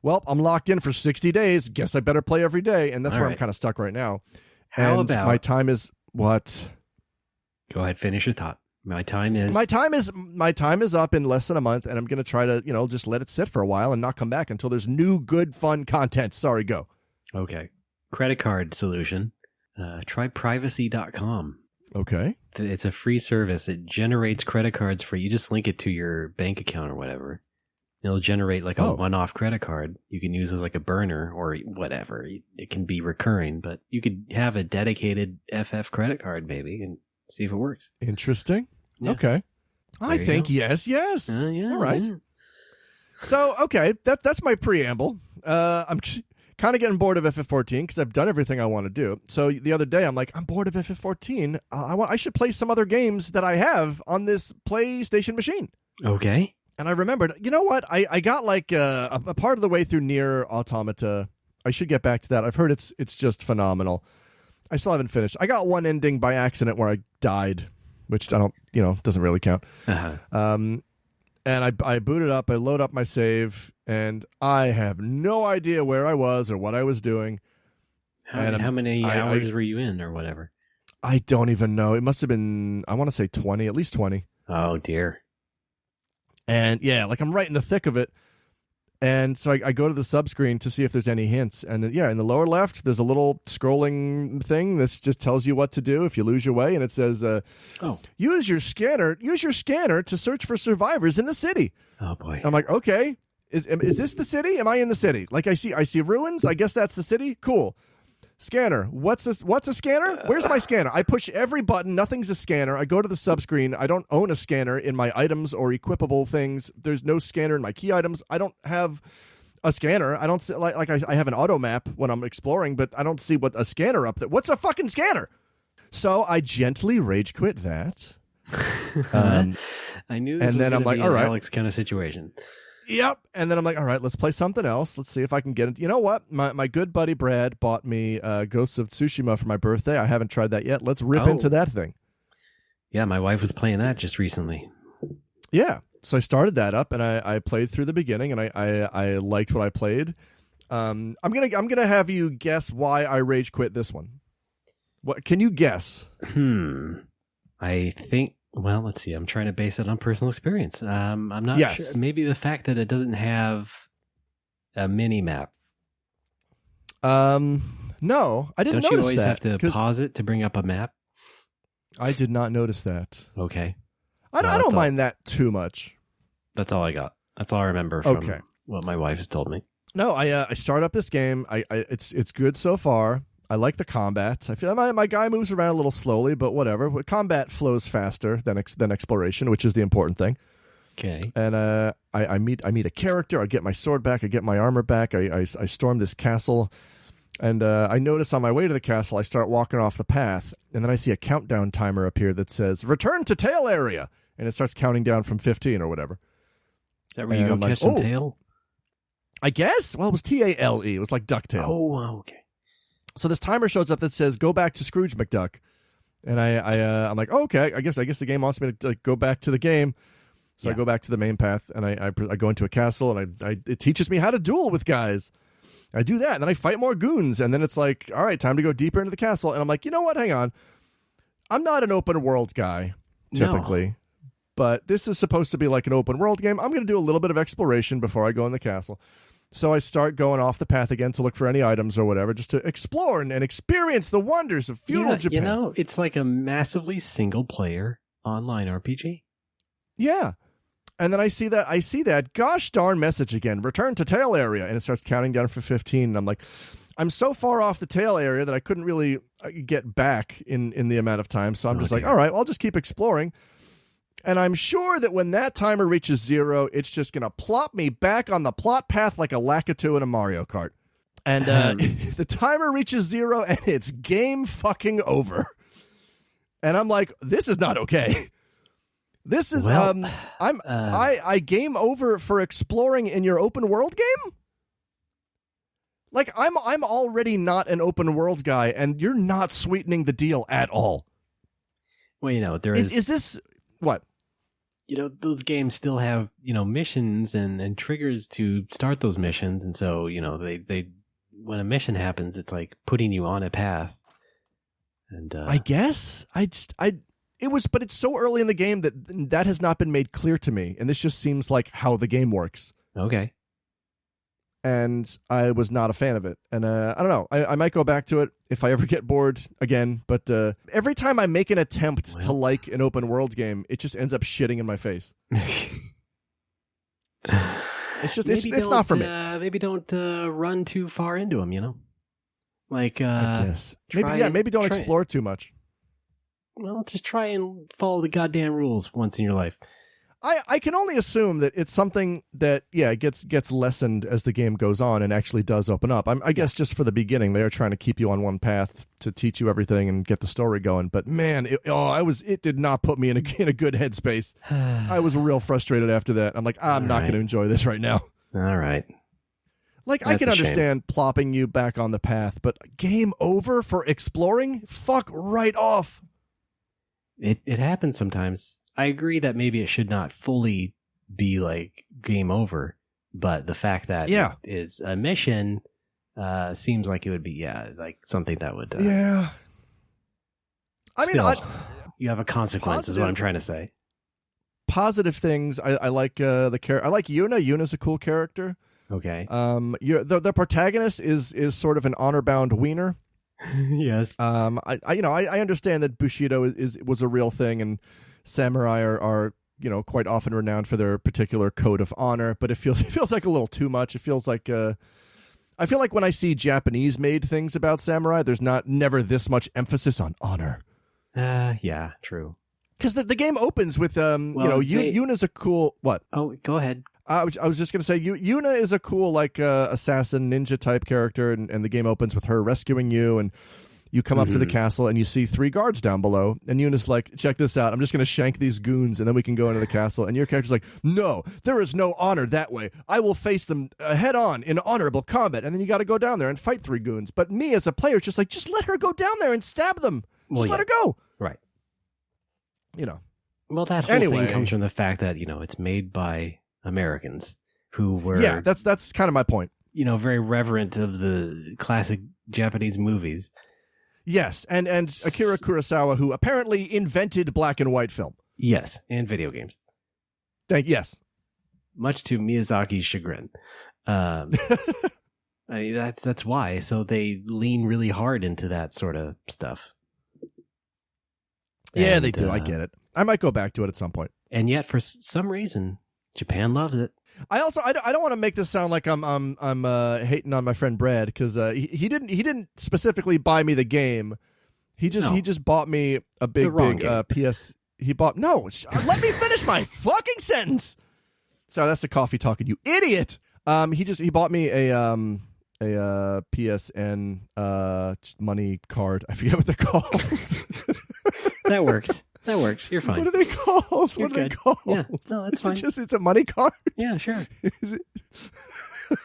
well, I'm locked in for 60 days. Guess I better play every day, and that's where I'm kind of stuck right now.
How about
my time is what?
Go ahead, finish your thought. My time is
up in less than a month, and I'm going to try to just let it sit for a while and not come back until there's new, good, fun content. Sorry, go.
Okay. Credit card solution. Try privacy.com.
Okay.
It's a free service. It generates credit cards for you. Just link it to your bank account or whatever. It'll generate like a one-off credit card you can use as like a burner or whatever. It can be recurring, but you could have a dedicated FF credit card maybe and see if it works.
Interesting.
Yeah.
Okay. I think yes.
Yeah,
all right.
Yeah.
So, okay, that's my preamble. I'm kind of getting bored of FF14 because I've done everything I want to do. So the other day, I'm like, I'm bored of FF14. I should play some other games that I have on this PlayStation machine.
Okay. And
I remembered, you know what? I got like a part of the way through Nier Automata. I should get back to that. I've heard it's just phenomenal. I still haven't finished. I got one ending by accident where I died, which I don't, doesn't really count. And I boot it up, I load up my save, and I have no idea where I was or what I was doing.
How many hours were you in or whatever?
I don't even know. It must have been, I want to say 20, at least 20.
Oh, dear.
And yeah, like I'm right in the thick of it. And so I go to the subscreen to see if there's any hints. And yeah, in the lower left, there's a little scrolling thing that just tells you what to do if you lose your way. And it says, use your scanner to search for survivors in the city.
Oh, boy.
I'm like, okay, is this the city? Am I in the city? Like I see ruins. I guess that's the city. Cool. Scanner. What's a scanner? Where's my scanner? I push every button. Nothing's a scanner. I go to the subscreen. I don't own a scanner in my items or equipable things. There's no scanner in my key items. I don't have a scanner. I don't see, like I have an auto map when I'm exploring, but I don't see what a scanner up there. What's a fucking scanner? So I gently rage quit that.
I knew this was
then I'm like,
an
all right,
Alex kind of situation.
Yep. And then I'm like, all right, let's play something else. Let's see if I can get it. You know what? My good buddy Brad bought me Ghosts of Tsushima for my birthday. I haven't tried that yet. Let's rip into that thing.
Yeah, my wife was playing that just recently.
Yeah. So I started that up and I played through the beginning and I liked what I played. I'm gonna have you guess why I rage quit this one. What can you guess?
I think. Well, let's see. I'm trying to base it on personal experience. I'm not sure. Maybe the fact that it doesn't have a mini map.
No, I didn't notice that.
Don't you always have to pause it to bring up a map?
I did not notice that.
Okay.
I don't mind that too much.
That's all I got. That's all I remember from what my wife has told me.
No, I start up this game. It's good so far. I like the combat. I feel my guy moves around a little slowly, but whatever. Combat flows faster than exploration, which is the important thing.
Okay.
And I meet a character. I get my sword back. I get my armor back. I storm this castle, and I notice on my way to the castle, I start walking off the path, and then I see a countdown timer appear that says "Return to tail area," and it starts counting down from 15 or whatever.
Is that where you go catch some tail?
I guess. Well, it was TALE. It was like ducktail.
Oh, okay.
So this timer shows up that says "Go back to Scrooge McDuck," and I'm like, oh, okay, I guess the game wants me to go back to the game. So I go back to the main path, and I go into a castle, and it teaches me how to duel with guys. I do that, and then I fight more goons, and then it's like, all right, time to go deeper into the castle. And I'm like, you know what? Hang on, I'm not an open world guy typically, but this is supposed to be like an open world game. I'm going to do a little bit of exploration before I go in the castle. So I start going off the path again to look for any items or whatever, just to explore and experience the wonders of feudal Japan.
It's like a massively single-player online RPG.
Yeah. And then I see that gosh darn message again, return to tail area, and it starts counting down for 15. And I'm like, I'm so far off the tail area that I couldn't really get back in the amount of time. So I'm just like, all right, well, I'll just keep exploring. And I'm sure that when that timer reaches 0, it's just going to plop me back on the plot path like a Lakitu in a Mario Kart. And the timer reaches 0, and it's game fucking over. And I'm like, this is not okay. This is I game over for exploring in your open world game? Like I'm already not an open world guy, and you're not sweetening the deal at all.
Well, there
is this what?
Those games still have, missions and triggers to start those missions. And so, they when a mission happens, it's like putting you on a path. And
I guess but it's so early in the game that has not been made clear to me. And this just seems like how the game works.
Okay.
And I was not a fan of it. And I don't know. I might go back to it if I ever get bored again. But every time I make an attempt to like an open world game, it just ends up shitting in my face. It's just it's not for me.
Maybe don't run too far into them. Like
I guess maybe don't explore too much.
Well, just try and follow the goddamn rules once in your life.
I can only assume that it's something that, gets lessened as the game goes on and actually does open up. I guess just for the beginning, they are trying to keep you on one path to teach you everything and get the story going. But man, it did not put me in a good headspace. I was real frustrated after that. I'm like, I'm not going to enjoy this right now.
All right.
Like, I can understand plopping you back on the path, but game over for exploring? Fuck right off.
It happens sometimes. I agree that maybe it should not fully be like game over, but the fact that it is a mission seems like it would be like something that would
I mean,
you have a consequence is what I'm trying to say.
Positive things. I like the character. I like Yuna. Yuna's a cool character.
Okay.
The protagonist is sort of an honor bound wiener.
Yes.
I understand that Bushido was a real thing, and samurai are quite often renowned for their particular code of honor. But it feels like a little too much. It feels like I feel like when I see Japanese made things about samurai, there's never this much emphasis on honor.
Yeah, true.
Because the game opens with Yuna's a cool what?
Oh, go ahead.
I was just gonna say Yuna is a cool like assassin ninja type character, and the game opens with her rescuing you, and you come up to the castle and you see 3 guards down below, and Yuna's like, check this out, I'm just gonna shank these goons and then we can go into the castle, and your character's like, no, there is no honor that way. I will face them head on in honorable combat, and then you got to go down there and fight 3 goons. But me as a player is just like, just let her go down there and stab them. Just let her go.
Right.
Well,
that whole thing comes from the fact that it's made by Americans who were
that's kind of my point.
Very reverent of the classic Japanese movies.
Yes, and Akira Kurosawa, who apparently invented black and white film.
Yes, and video games.
Yes,
much to Miyazaki's chagrin. I mean, that's why. So they lean really hard into that sort of stuff.
Yeah, they do. I get it. I might go back to it at some point.
And yet, for some reason, Japan loves it.
I don't want to make this sound like I'm hating on my friend Brad, because he didn't specifically buy me the game. He just bought me a big PS. He bought let me finish my fucking sentence. Sorry, that's the coffee talking, you idiot. He bought me a PSN money card. I forget what they're called.
That works. You're fine.
What are they called?
You're good. Yeah, no, that's fine.
It's a money card?
Yeah, sure.
Is it?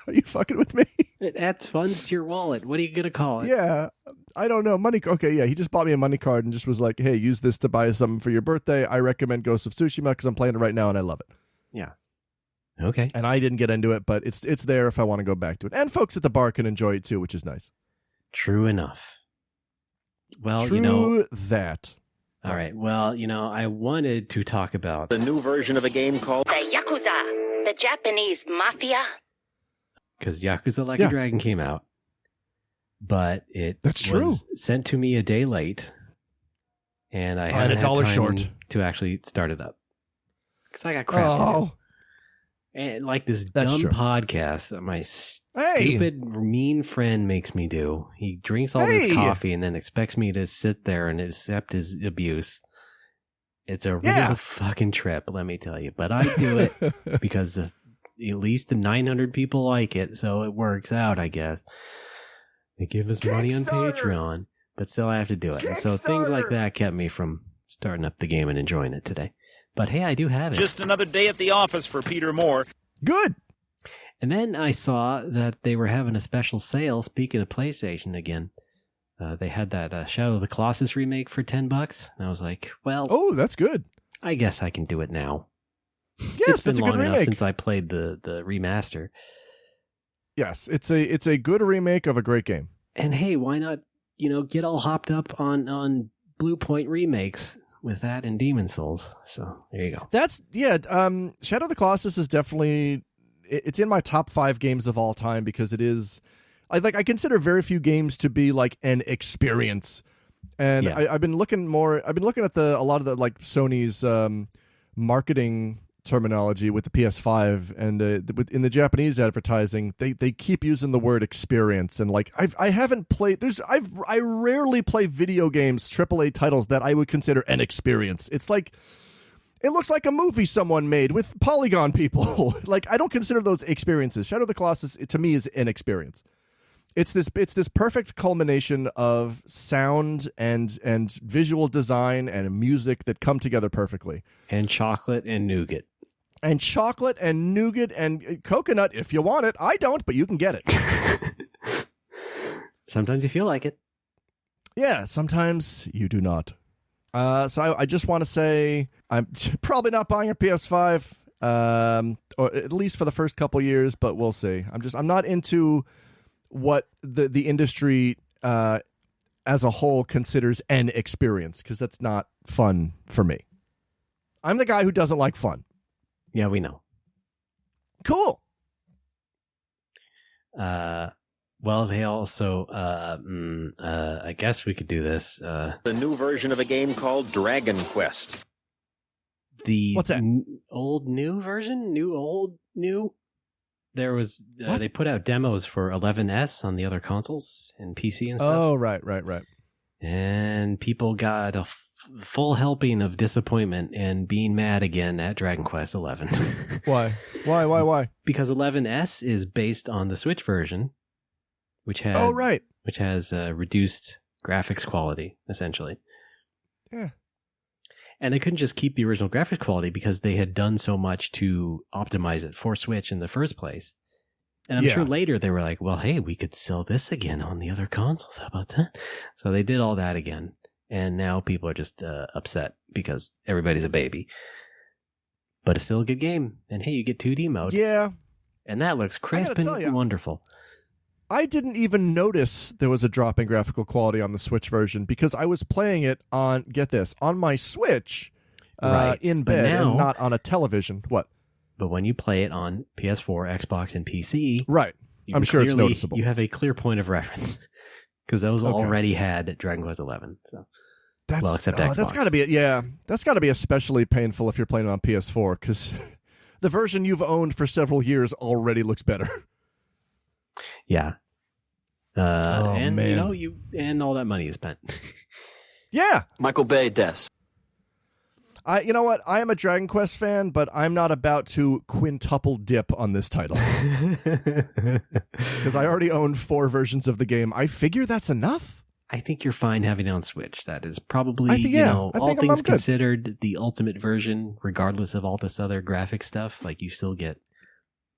Are you fucking with me?
It adds funds to your wallet. What are you going to call it?
Yeah, I don't know. Money. Okay, yeah. He just bought me a money card and just was like, hey, use this to buy something for your birthday. I recommend Ghost of Tsushima because I'm playing it right now and I love it.
Yeah. Okay.
And I didn't get into it, but it's there if I want to go back to it. And folks at the bar can enjoy it too, which is nice.
True enough. Well,
that.
All right. Well, I wanted to talk about
the new version of a game called
the Yakuza, the Japanese mafia.
Because Yakuza Like a Dragon came out, but
that's
was sent to me a day late, and I had
$1 short
to actually start it up because I got crap to do. And like this dumb podcast that my stupid, mean friend makes me do. He drinks all this coffee and then expects me to sit there and accept his abuse. It's a real fucking trip, let me tell you. But I do it because at least the 900 people like it, so it works out, I guess. They give us money on Patreon, but still I have to do it. And so things like that kept me from starting up the game and enjoying it today. But hey, I do have it.
Just another day at the office for Peter Moore.
Good.
And then I saw that they were having a special sale. Speaking of PlayStation again, they had that Shadow of the Colossus remake for $10. And I was like, well,
oh, that's good.
I guess I can do it now.
Yes, that's a good remake.
Since I played the remaster.
Yes, it's a good remake of a great game.
And hey, why not get all hopped up on Blue Point remakes with that and Demon Souls. So there you go.
Shadow of the Colossus is definitely, it's in my top 5 games of all time because it is, I consider very few games to be like an experience. And I've been looking at a lot of the like Sony's marketing terminology with the PS5, and in the Japanese advertising they keep using the word experience, and like I haven't played, I rarely play video games, AAA titles that I would consider an experience. It's like it looks like a movie someone made with polygon people. Like I don't consider those experiences. Shadow of the Colossus to me is an experience. It's this perfect culmination of sound and visual design and music that come together perfectly.
And chocolate and nougat.
and chocolate and nougat and coconut if you want it. I don't, but you can get it.
Sometimes you feel like it.
Yeah, sometimes you do not. So I just want to say I'm probably not buying a PS5, or at least for the first couple years, but we'll see. I'm not into what the industry as a whole considers an experience, because that's not fun for me. I'm the guy who doesn't like fun.
Yeah, we know.
Cool.
Well, they also, I guess we could do this.
The new version of a game called Dragon Quest.
What's
that?
Old new version? New old new? There was they put out demos for 11S on the other consoles and PC and stuff.
Oh, right.
And people got a full helping of disappointment and being mad again at Dragon Quest 11.
Why? Why?
Because 11S is based on the Switch version, which has which has reduced graphics quality essentially.
Yeah.
And they couldn't just keep the original graphics quality because they had done so much to optimize it for Switch in the first place. And I'm sure later they were like, well, hey, we could sell this again on the other consoles. How about that? So they did all that again. And now people are just upset because everybody's a baby. But it's still a good game. And hey, you get 2D mode.
Yeah.
And that looks crisp and wonderful.
I didn't even notice there was a drop in graphical quality on the Switch version because I was playing it on, get this, on my Switch in bed and not on a television. What?
But when you play it on PS4, Xbox, and PC...
Right. I'm sure it's noticeable.
You have a clear point of reference because those already had Dragon Quest 11. So. Except Xbox.
That's got to be especially painful if you're playing it on PS4 because the version you've owned for several years already looks better.
Yeah. And
man.
And all that money is spent.
Yeah.
Michael Bay Des.
You know what? I am a Dragon Quest fan, but I'm not about to quintuple dip on this title. Because I already own 4 versions of the game. I figure that's enough.
I think you're fine having it on Switch. That is probably, all
think
things
I'm
considered, the ultimate version, regardless of all this other graphic stuff. Like, you still get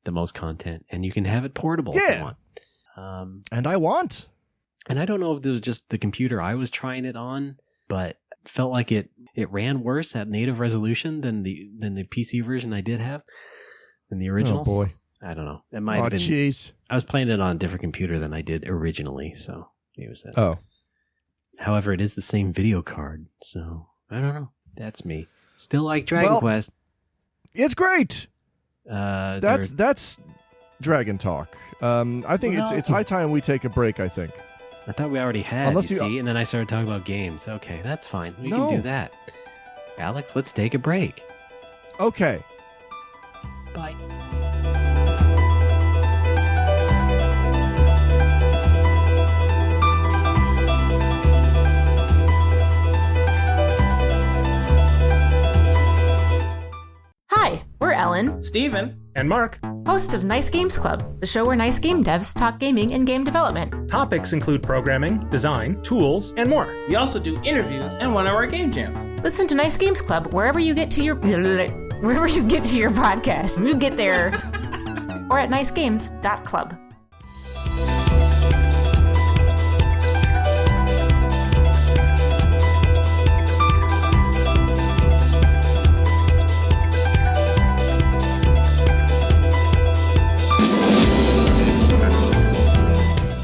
the most content, and you can have it portable if you want.
And I want.
And I don't know if this was just the computer I was trying it on, but felt like it ran worse at native resolution than the PC version I did have, than the original.
Oh, boy.
I don't know. It might have been.
Jeez.
I was playing it on a different computer than I did originally, so it was that.
Oh.
However, it is the same video card, so I don't know. That's me. Still like Dragon Quest.
It's great. That's Dragon Talk. I think it's high time we take a break, I think.
I thought we already had, and then I started talking about games. Okay, that's fine. We can do that. Alex, let's take a break.
Okay.
Bye.
Hi, we're Ellen,
Steven, and Mark,
hosts of Nice Games Club, the show where nice game devs talk gaming and game development.
Topics include programming, design, tools, and more.
We also do interviews and one of our game jams.
Listen to Nice Games Club wherever you get to your podcast. You get there. Or at nicegames.club.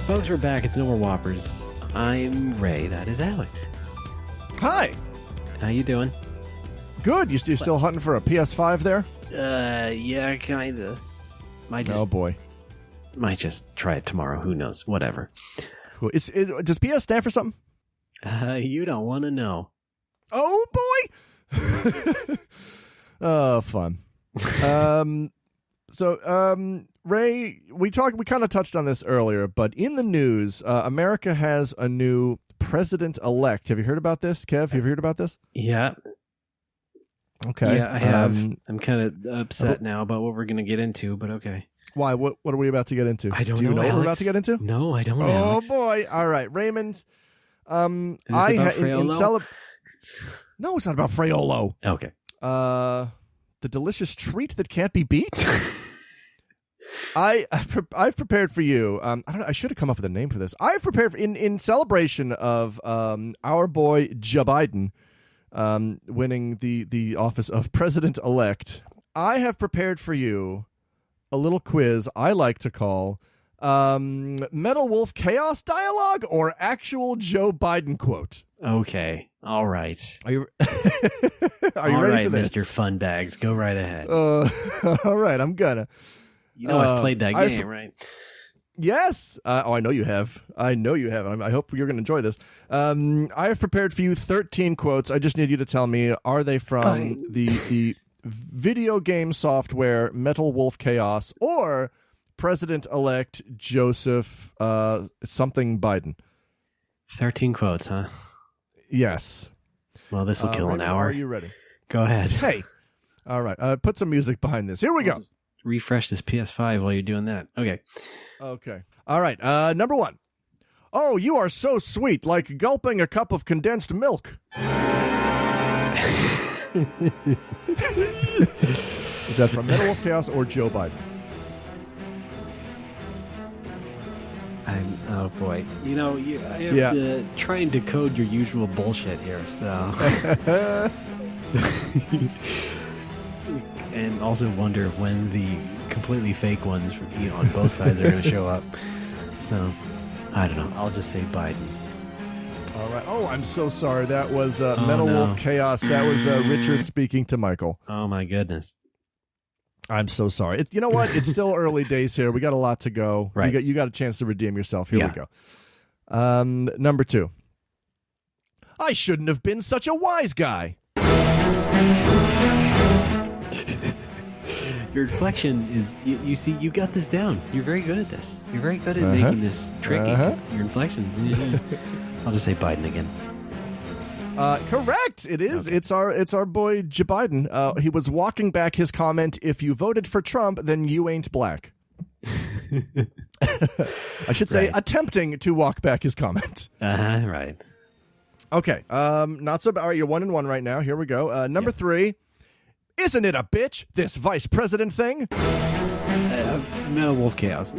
Folks, we're back. It's No More Whoppers. I'm Ray. That is Alex.
Hi.
How you doing?
Good. You still hunting for a PS5 there?
Yeah, kinda.
Oh boy.
Might just try it tomorrow. Who knows? Whatever.
Cool. Does PS stand for something?
You don't want to know.
Oh boy. Oh, fun. So, Ray, we kind of touched on this earlier, but in the news, America has a new president-elect. Have you heard about this, Kev? Have you heard about this?
Yeah.
Okay.
Yeah, I have. I'm kind of upset now about what we're going to get into, but okay.
Why? What are we about to get into?
I don't know.
Do you know
Alex.
what we're about to get into?
No, I don't know.
Oh,
Alex.
boy. All right. Raymond.
Is this about Fraiolo?
No, it's not about Fraiolo.
Okay.
The delicious treat that can't be beat. I've prepared for you. I don't know, I should have come up with a name for this. I've prepared in celebration of our boy Joe Biden winning the office of president-elect. I have prepared for you a little quiz I like to call Metal Wolf Chaos Dialogue or actual Joe Biden quote.
Okay. All right.
Are you ready for this?
Mr. Funbags, go right ahead.
All right, I'm gonna.
You know I've played that game, right?
Yes. I know you have. I hope you're going to enjoy this. I have prepared for you 13 quotes. I just need you to tell me, are they from the video game software Metal Wolf Chaos or President-elect Joseph something Biden?
13 quotes, huh?
Yes.
Well, this will kill an hour.
Are you ready?
Go ahead.
Hey. All right. Put some music behind this. Here we go.
Just refresh this PS5 while you're doing that. Okay.
All right. Number 1. Oh, you are so sweet, like gulping a cup of condensed milk. Is that from Metal Wolf Chaos or Joe Biden?
Oh boy, I have to try and decode your usual bullshit here, so and also wonder when the completely fake ones on both sides are going to show up. So I don't know. I'll just say Biden.
All right. Oh, I'm so sorry. That was Metal Wolf Chaos. That was Richard speaking to Michael.
Oh my goodness.
I'm so sorry. You know what? It's still early days here. We got a lot to go.
Right.
You got a chance to redeem yourself. Here we go. Number 2. I shouldn't have been such a wise guy.
Your inflection is, you see, you got this down. You're very good at this. You're very good at making this tricky. Your inflection. I'll just say Biden again.
Correct. It is. Okay. It's our boy Joe Biden. He was walking back his comment, if you voted for Trump, then you ain't black. I should say attempting to walk back his comment.
Right.
Okay. Not so bad. All right, you're 1-1 right now. Here we go. Number 3. Isn't it a bitch, this vice president thing?
Metal Wolf Chaos.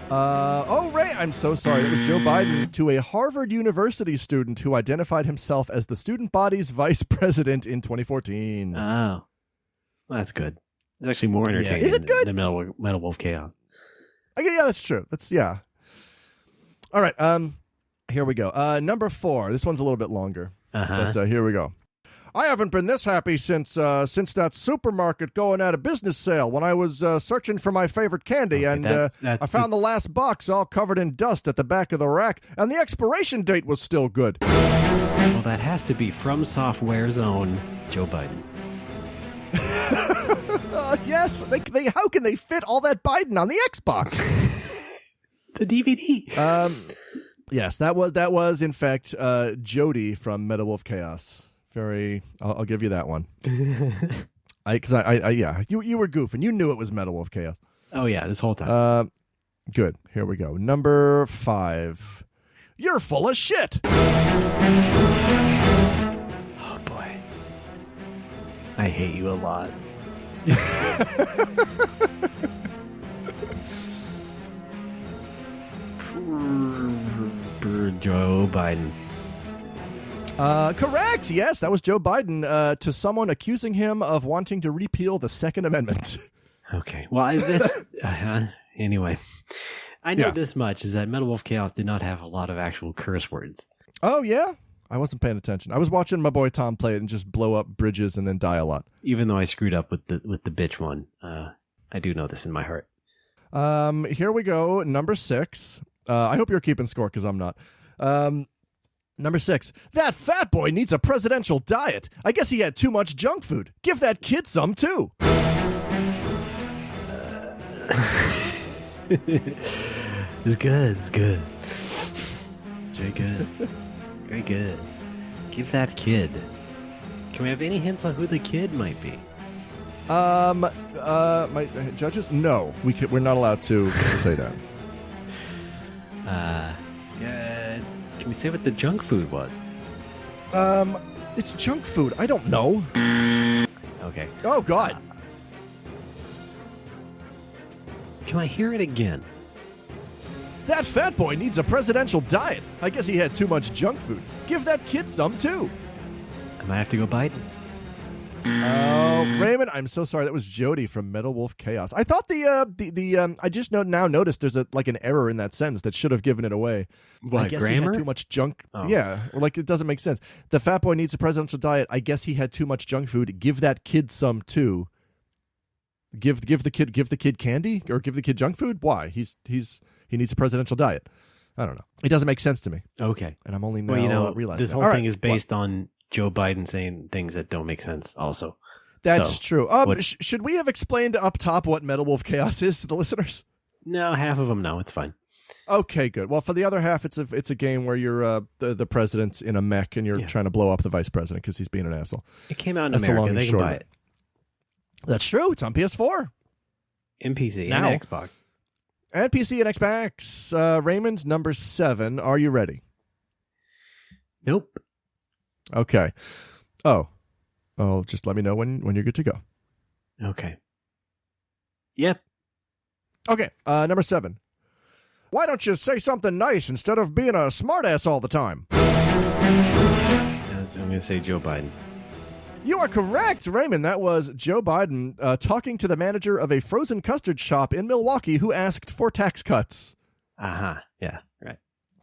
Right. I'm so sorry. That was Joe Biden to a Harvard University student who identified himself as the student body's vice president in 2014.
Oh, well, that's good. It's actually more entertaining.
Is it good?
Than Metal Wolf Chaos.
Okay, yeah, that's true. All right. Here we go. Number 4. This one's a little bit longer. But here we go. I haven't been this happy since that supermarket going out of business sale when I was searching for my favorite candy, and I found the last box all covered in dust at the back of the rack, and the expiration date was still good.
Well, that has to be From Software's own Joe Biden.
Yes, they how can they fit all that Biden on the Xbox?
The DVD.
Yes, that was in fact Jody from Metal Wolf Chaos. I'll give you that one. You were goofing. You knew it was Metal Wolf Chaos.
Oh yeah, this whole time.
Good. Here we go. Number 5. You're full of shit.
Oh boy, I hate you a lot. Joe Biden.
Correct. Yes, that was Joe Biden to someone accusing him of wanting to repeal the Second Amendment.
Okay. Well, anyway, I know this much is that Metal Wolf Chaos did not have a lot of actual curse words.
Oh, yeah? I wasn't paying attention. I was watching my boy Tom play it and just blow up bridges and then die a lot.
Even though I screwed up with the bitch one, I do know this in my heart.
Here we go. Number 6. I hope you're keeping score because I'm not. Number 6. That fat boy needs a presidential diet. I guess he had too much junk food. Give that kid some too.
It's good. It's good. Very good. Very good. Give that kid. Can we have any hints on who the kid might be?
My judges? No, we're not allowed to say that.
Can we say what the junk food was?
It's junk food. I don't know.
Okay.
Oh, God.
Can I hear it again?
That fat boy needs a presidential diet. I guess he had too much junk food. Give that kid some, too.
I might have to go Biden.
Oh, Raymond, I'm so sorry. That was Jody from Metal Wolf Chaos. I thought I just now noticed there's an error in that sentence that should have given it away.
What,
I guess
grammar?
he had too much junk.
Oh.
Yeah, like it doesn't make sense. The fat boy needs a presidential diet. I guess he had too much junk food. Give that kid some too. Give the kid candy or give the kid junk food? Why? He needs a presidential diet. I don't know. It doesn't make sense to me.
Okay.
And I'm only now realizing
this whole thing is based on Joe Biden saying things that don't make sense also.
That's true. Should we have explained up top what Metal Wolf Chaos is to the listeners?
No, half of them know. It's fine.
Okay, good. Well, for the other half, it's a game where you're the president in a mech and you're trying to blow up the vice president because he's being an asshole.
It came out in
That's
America. They can buy it.
That's true. It's on PS4.
And PC
Now.
and Xbox.
And PC and Xbox. Raymond's number 7. Are you ready?
Nope.
Okay. Oh, just let me know when you're good to go.
Okay. Yep.
Okay. Number 7. Why don't you say something nice instead of being a smartass all the time?
I'm going to say Joe Biden.
You are correct, Raymond. That was Joe Biden talking to the manager of a frozen custard shop in Milwaukee who asked for tax cuts.
Uh-huh. Yeah, right.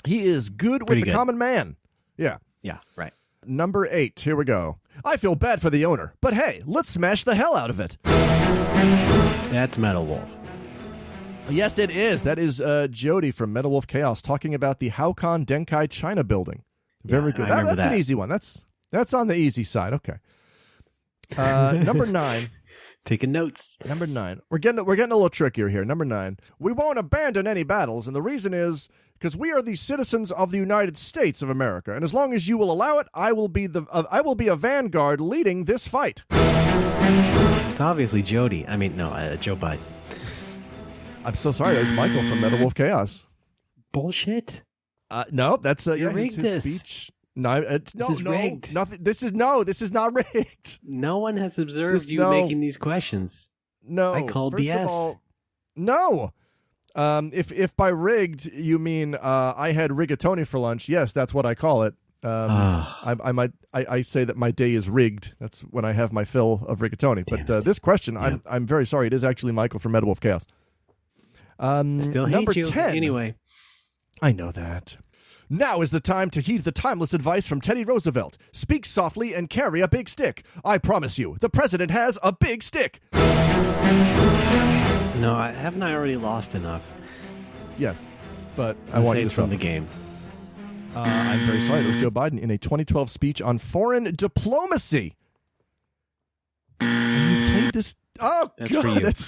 He is good
Pretty
with the
good.
common man. Yeah.
Yeah, right.
Number 8. Here we go. I feel bad for the owner, but hey, let's smash the hell out of it.
That's Metal Wolf.
Yes, it is. That is Jody from Metal Wolf Chaos talking about the Haokon Denkai China building. Very good.
I remember
That's
that.
an easy one. That's on the easy side. Okay. Number 9.
Taking notes.
Number 9. We're getting a little trickier here. Number 9. We won't abandon any battles, and the reason is because we are the citizens of the United States of America, and as long as you will allow it, I will be a vanguard leading this fight.
It's obviously Jody. I mean, no, Joe Biden.
I'm so sorry. That's Michael from Metal Wolf Chaos.
Bullshit.
No, that's
You
his
rigged this.
speech. No, this
is rigged.
Nothing. This is not rigged.
No one has observed you
No.
making these questions.
No,
I called
first
BS.
Of all, no. If by rigged you mean I had rigatoni for lunch, yes, that's what I call it. I say that my day is rigged. That's when I have my fill of rigatoni. But this question, I'm very sorry. It is actually Michael from Metal Wolf Chaos.
Still hate
number
you.
10.
Anyway.
I know that. Now is the time to heed the timeless advice from Teddy Roosevelt. Speak softly and carry a big stick. I promise you, the president has a big stick.
No, haven't I already lost enough?
Yes, but I
I'll
want
say
you
it's
to
from the
suffer.
game.
I'm very sorry. That was Joe Biden in a 2012 speech on foreign diplomacy. And you've played this. Oh,
That's
God,
for you.
that's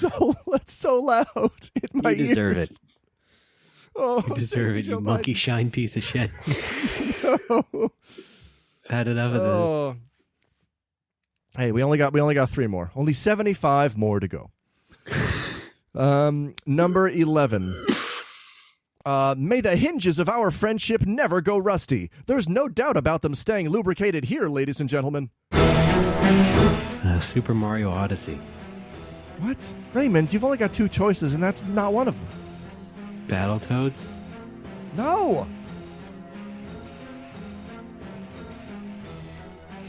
so loud in my
You deserve
ears.
it.
Oh,
You deserve it,
Joe
you
Biden.
monkey shine piece of shit.
No.
I've had enough of this.
Oh. Hey, we only got 3 more. Only 75 more to go. Number 11. May the hinges of our friendship never go rusty. There's no doubt about them staying lubricated here, ladies and gentlemen.
Super Mario Odyssey.
What? Raymond, you've only got 2 choices, and that's not one of them.
Battletoads?
No!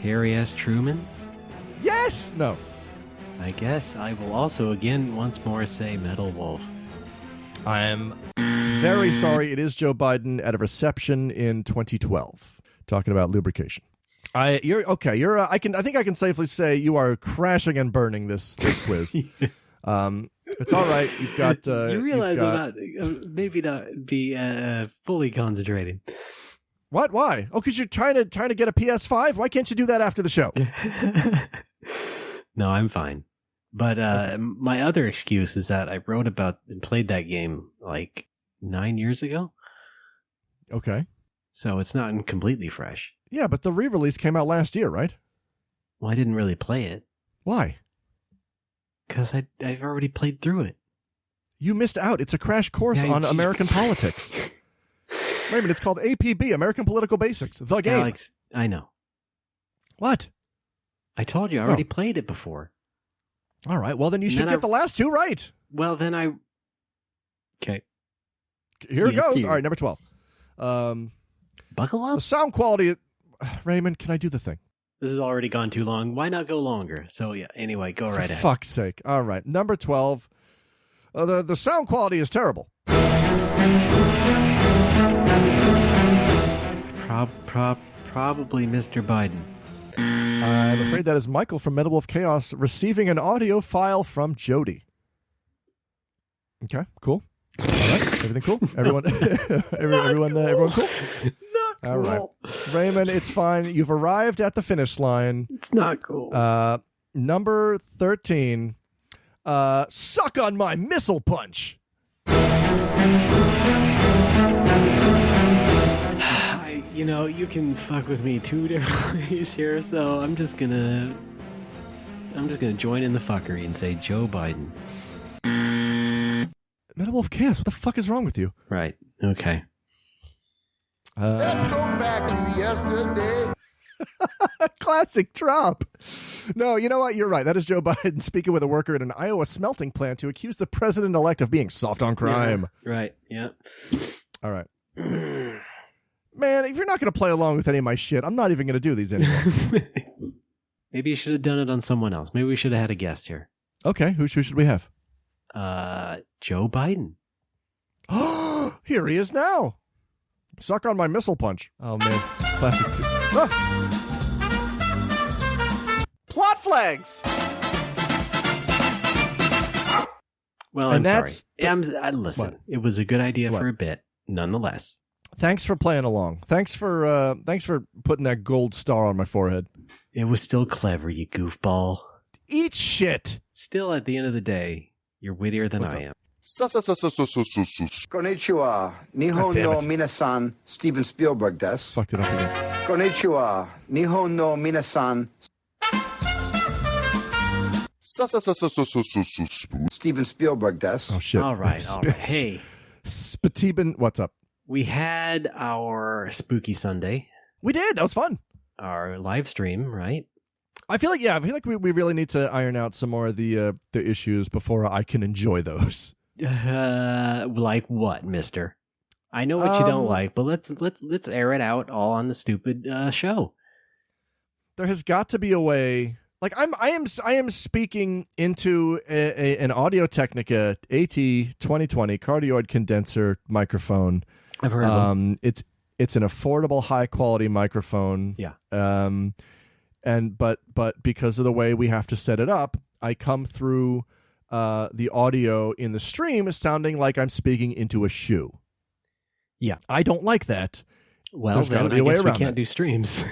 Harry S. Truman?
Yes! No.
I guess I will also again once more say Metal Wolf.
I'm very sorry. It is Joe Biden at a reception in 2012 talking about lubrication. You're okay. I think I can safely say you are crashing and burning this quiz. It's all right. You've got.
You realize I'm not maybe not be fully concentrating.
What? Why? Oh, because you're trying to get a PS5. Why can't you do that after the show?
No, I'm fine. But my other excuse is that I wrote about and played that game like 9 years ago.
Okay.
So it's not completely fresh.
Yeah, but the re-release came out last year, right?
Well, I didn't really play it.
Why?
Because I've already played through it.
You missed out. It's a crash course on American politics. Raymond, it's called APB, American Political Basics. The game.
Alex, I know.
What?
I told you I already played it before.
All right. Well, then you should get the last two right.
Well, then I... Okay.
Here it goes. All right, number 12.
Buckle up.
The sound quality... Raymond, can I do the thing?
This has already gone too long. Why not go longer? So, yeah, anyway, go right ahead.
For fuck's sake. All right, number 12. The sound quality is terrible.
Probably Mr. Biden.
I'm afraid that is Michael from Metal Wolf Chaos receiving an audio file from Jody. Okay, cool. All right, everything cool? Everyone, everyone cool? All right, Raymond, it's fine. You've arrived at the finish line.
It's not cool.
Number 13. Suck on my missile punch.
You can fuck with me two different ways here, so I'm just gonna join in the fuckery and say Joe Biden.
Metal Wolf Chaos, what the fuck is wrong with you?
Right. Okay.
Let's go back to yesterday.
Classic drop. No, you know what? You're right. That is Joe Biden speaking with a worker at an Iowa smelting plant to accuse the president-elect of being soft on crime.
Yeah, right. Yeah.
All right. Man, if you're not going to play along with any of my shit, I'm not even going to do these anymore.
Maybe you should have done it on someone else. Maybe we should have had a guest here.
Okay, who should we have?
Joe Biden.
Here he is now. Suck on my missile punch. Oh, man. Classic. Plot flags!
Well, I'm sorry. Listen, what? It was a good idea for a bit, nonetheless.
Thanks for playing along. Thanks for putting that gold star on my forehead.
It was still clever, you goofball.
Eat shit.
Still, at the end of the day, you're wittier than I am.
Konnichiwa. Nihon no minasan. Steven Spielberg desu.
Fucked it up again.
Konnichiwa. Nihon no minasan. Steven Spielberg desu.
Oh, shit.
All right. Hey.
Spatiban, what's up?
We had our Spooky Sunday.
We did. That was fun.
Our live stream, right?
I feel like we really need to iron out some more of the issues before I can enjoy those.
Like what, mister? I know what you don't like, but let's air it out all on the stupid show.
There has got to be a way. Like I am speaking into an Audio-Technica AT2020 cardioid condenser microphone.
I've heard of them.
It's an affordable, high quality microphone.
Yeah.
But because of the way we have to set it up, I come through the audio in the stream is sounding like I'm speaking into a shoe.
Yeah.
I don't like that.
Well,
there's got to be a way around
we can't do streams.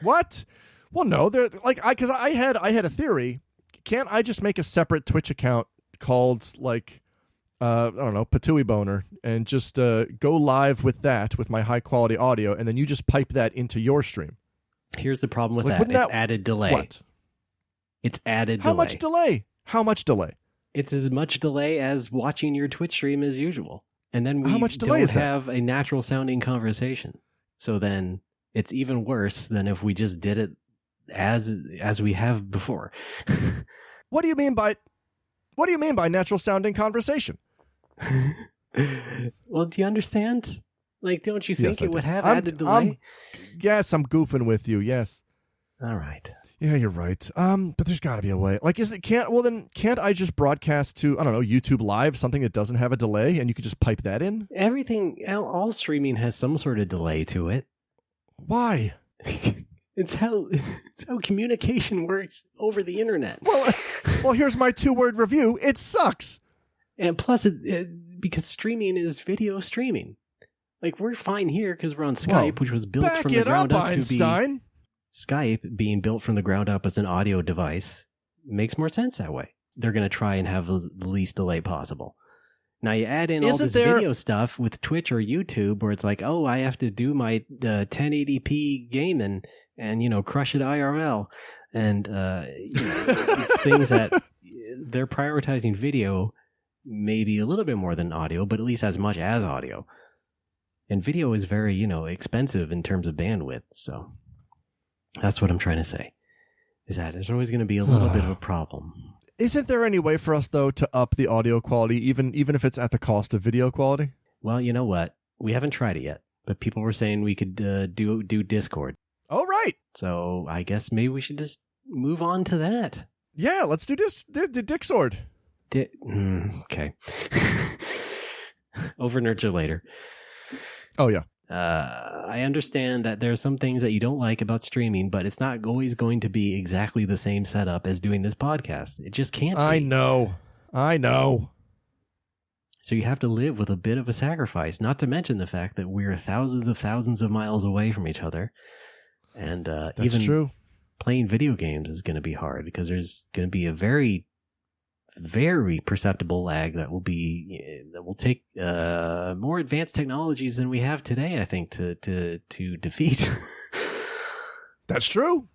What? Well, no, they're like because I had a theory. Can't I just make a separate Twitch account called like I don't know, Patooey Boner, and just go live with that with my high quality audio, and then you just pipe that into your stream?
Here's the problem with that. It's added delay.
What?
It's added delay.
How much delay? How much delay?
It's as much delay as watching your Twitch stream as usual. And then we don't have a natural sounding conversation. So then it's even worse than if we just did it as we have before.
What do you mean by natural sounding conversation?
Well, do you understand? Like, don't you think it would have added delay?
Yes, I'm goofing with you. Yes.
All right.
Yeah, you're right. But there's got to be a way. Like, can't I just broadcast to, I don't know, YouTube Live, something that doesn't have a delay, and you could just pipe that in?
Everything, all streaming has some sort of delay to it.
Why?
It's how communication works over the internet.
Well, here's my 2-word review. It sucks.
And plus, because streaming is video streaming. Like, we're fine here because we're on Skype, which was built from the ground up
Einstein.
to be... Skype being built from the ground up as an audio device makes more sense that way. They're going to try and have the least delay possible. Now you add in all this video stuff with Twitch or YouTube where it's like, oh, I have to do my 1080p game and crush it IRL. And it's things that they're prioritizing video maybe a little bit more than audio, but at least as much as audio. And video is very, expensive in terms of bandwidth, so... That's what I'm trying to say, is that there's always going to be a little bit of a problem.
Isn't there any way for us, though, to up the audio quality, even if it's at the cost of video quality?
Well, you know what? We haven't tried it yet, but people were saying we could do Discord.
Oh, right.
So I guess maybe we should just move on to that.
Yeah, let's do this. The Dick Sword.
Okay. Over nurture later.
Oh, yeah.
I understand that there are some things that you don't like about streaming, but it's not always going to be exactly the same setup as doing this podcast. It just can't be.
I know.
So you have to live with a bit of a sacrifice, not to mention the fact that we're thousands of miles away from each other. And
That's true.
Playing video games is going to be hard because there's going to be a very, very perceptible lag that will take more advanced technologies than we have today, I think, to defeat.
That's true.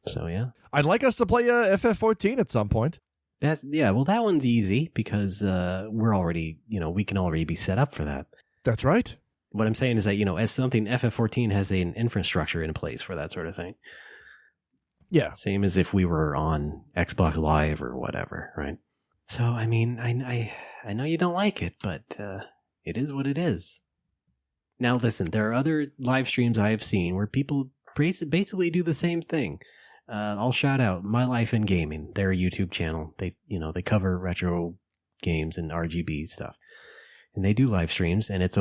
So yeah,
I'd like us to play FF14 at some point.
Well, that one's easy because we're already, we can already be set up for that.
That's right.
What I'm saying is that, as something, FF14 has an infrastructure in place for that sort of thing.
Yeah.
Same as if we were on Xbox Live or whatever, right? So, I mean, I know you don't like it, but it is what it is. Now, listen, there are other live streams I have seen where people basically do the same thing. I'll shout out My Life in Gaming, their YouTube channel. They cover retro games and RGB stuff. And they do live streams, and it's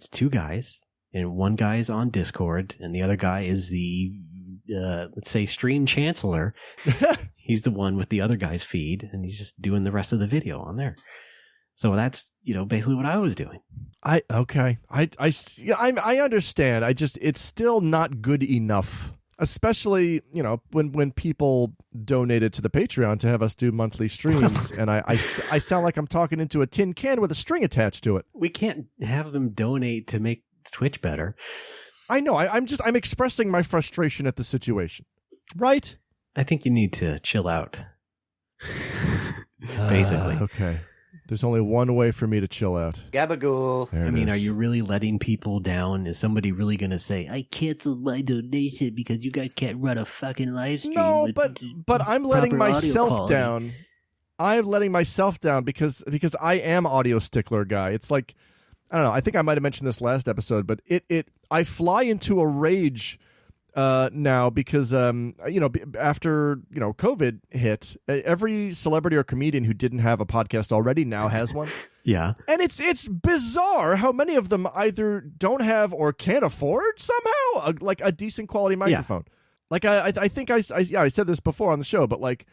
two guys, and one guy is on Discord, and the other guy is the, let's say, stream chancellor. He's the one with the other guy's feed, and he's just doing the rest of the video on there. So that's, basically what I was doing.
I understand. It's still not good enough. Especially, when people donated to the Patreon to have us do monthly streams, and I sound like I'm talking into a tin can with a string attached to it.
We can't have them donate to make Twitch better.
I know. I'm expressing my frustration at the situation. Right?
I think you need to chill out. Basically.
Okay. There's only one way for me to chill out.
Gabagool.
Are you really letting people down? Is somebody really going to say, I canceled my donation because you guys can't run a fucking live stream?
No, but I'm letting myself down. I'm letting myself down because I am audio stickler guy. It's like, I don't know. I think I might have mentioned this last episode, but I fly into a rage now because after COVID hit, every celebrity or comedian who didn't have a podcast already now has one.
Yeah,
and it's bizarre how many of them either don't have or can't afford somehow a decent quality microphone. Yeah. Like I think I said this before on the show, but like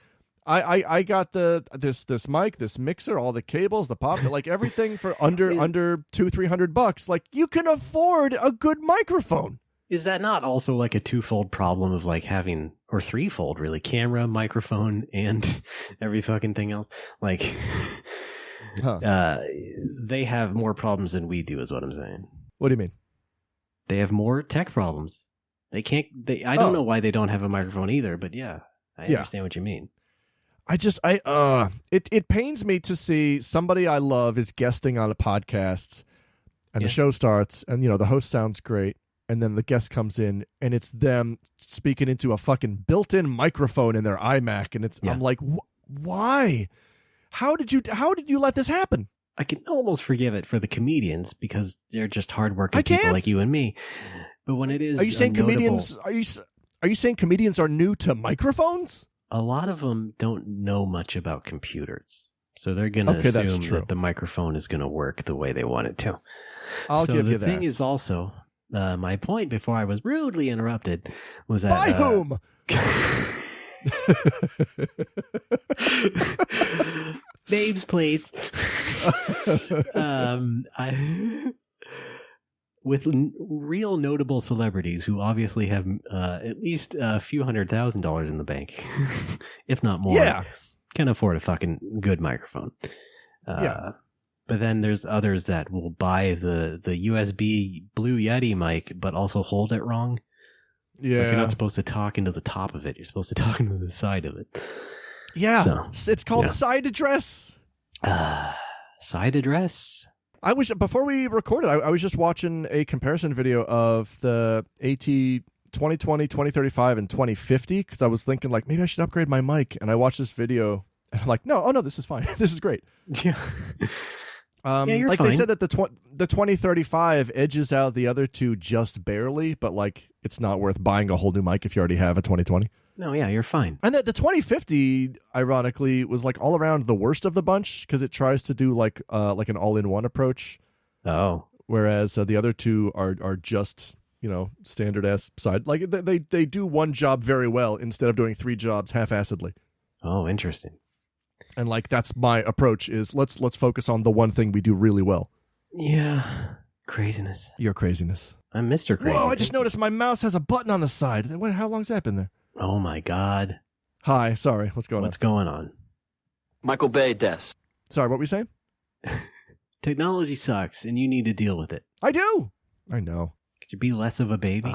I got this mic, this mixer, all the cables, the pop, like everything for under $200-300. Like you can afford a good microphone.
Is that not also like a twofold problem of like having, or threefold really, camera, microphone, and every fucking thing else? Like, they have more problems than we do, is what I'm saying.
What do you mean?
They have more tech problems. I don't know why they don't have a microphone either, but I understand what you mean.
It pains me to see somebody I love is guesting on a podcast, and the show starts, and the host sounds great. And then the guest comes in, and it's them speaking into a fucking built-in microphone in their iMac, and I'm like, why? How did you let this happen?
I can almost forgive it for the comedians because they're just hardworking people like you and me. But when it is,
are you saying comedians? Are you saying comedians are new to microphones?
A lot of them don't know much about computers, so they're going to assume that the microphone is going to work the way they want it to.
I'll give you that.
The thing is also. My point before I was rudely interrupted was that...
By whom?
Names, please. With real notable celebrities who obviously have at least a few $100,000 in the bank, if not more, can afford a fucking good microphone. But then there's others that will buy the USB Blue Yeti mic, but also hold it wrong.
Yeah.
Like you're not supposed to talk into the top of it. You're supposed to talk into the side of it.
Yeah. So, it's called side address.
Side address? Before we recorded, I was just watching a comparison video of the
2020, 2035, and 2050 because I was thinking like maybe I should upgrade my mic. And I watched this video and I'm like, no, this is fine. This is great.
Yeah. You're
like
fine.
they said that the 2035 edges out the other two just barely, but like it's not worth buying a whole new mic if you already have a 2020.
No, yeah, you're fine.
And the 2050, ironically, was like all around the worst of the bunch because it tries to do like an all-in-one approach.
Oh.
Whereas the other two are just, standard ass side. Like they do one job very well instead of doing 3 jobs half-assedly.
Oh, interesting.
And like that's my approach is let's focus on the one thing we do really well.
Yeah. Craziness.
Your craziness.
I'm Mr. Crazy.
Whoa, I just noticed my mouse has a button on the side. How long's that been there?
Oh my God.
Hi, sorry. What's going
on?
Michael Bay desk.
Sorry, what were you saying?
Technology sucks, and you need to deal with it.
I do. I know.
Could you be less of a baby?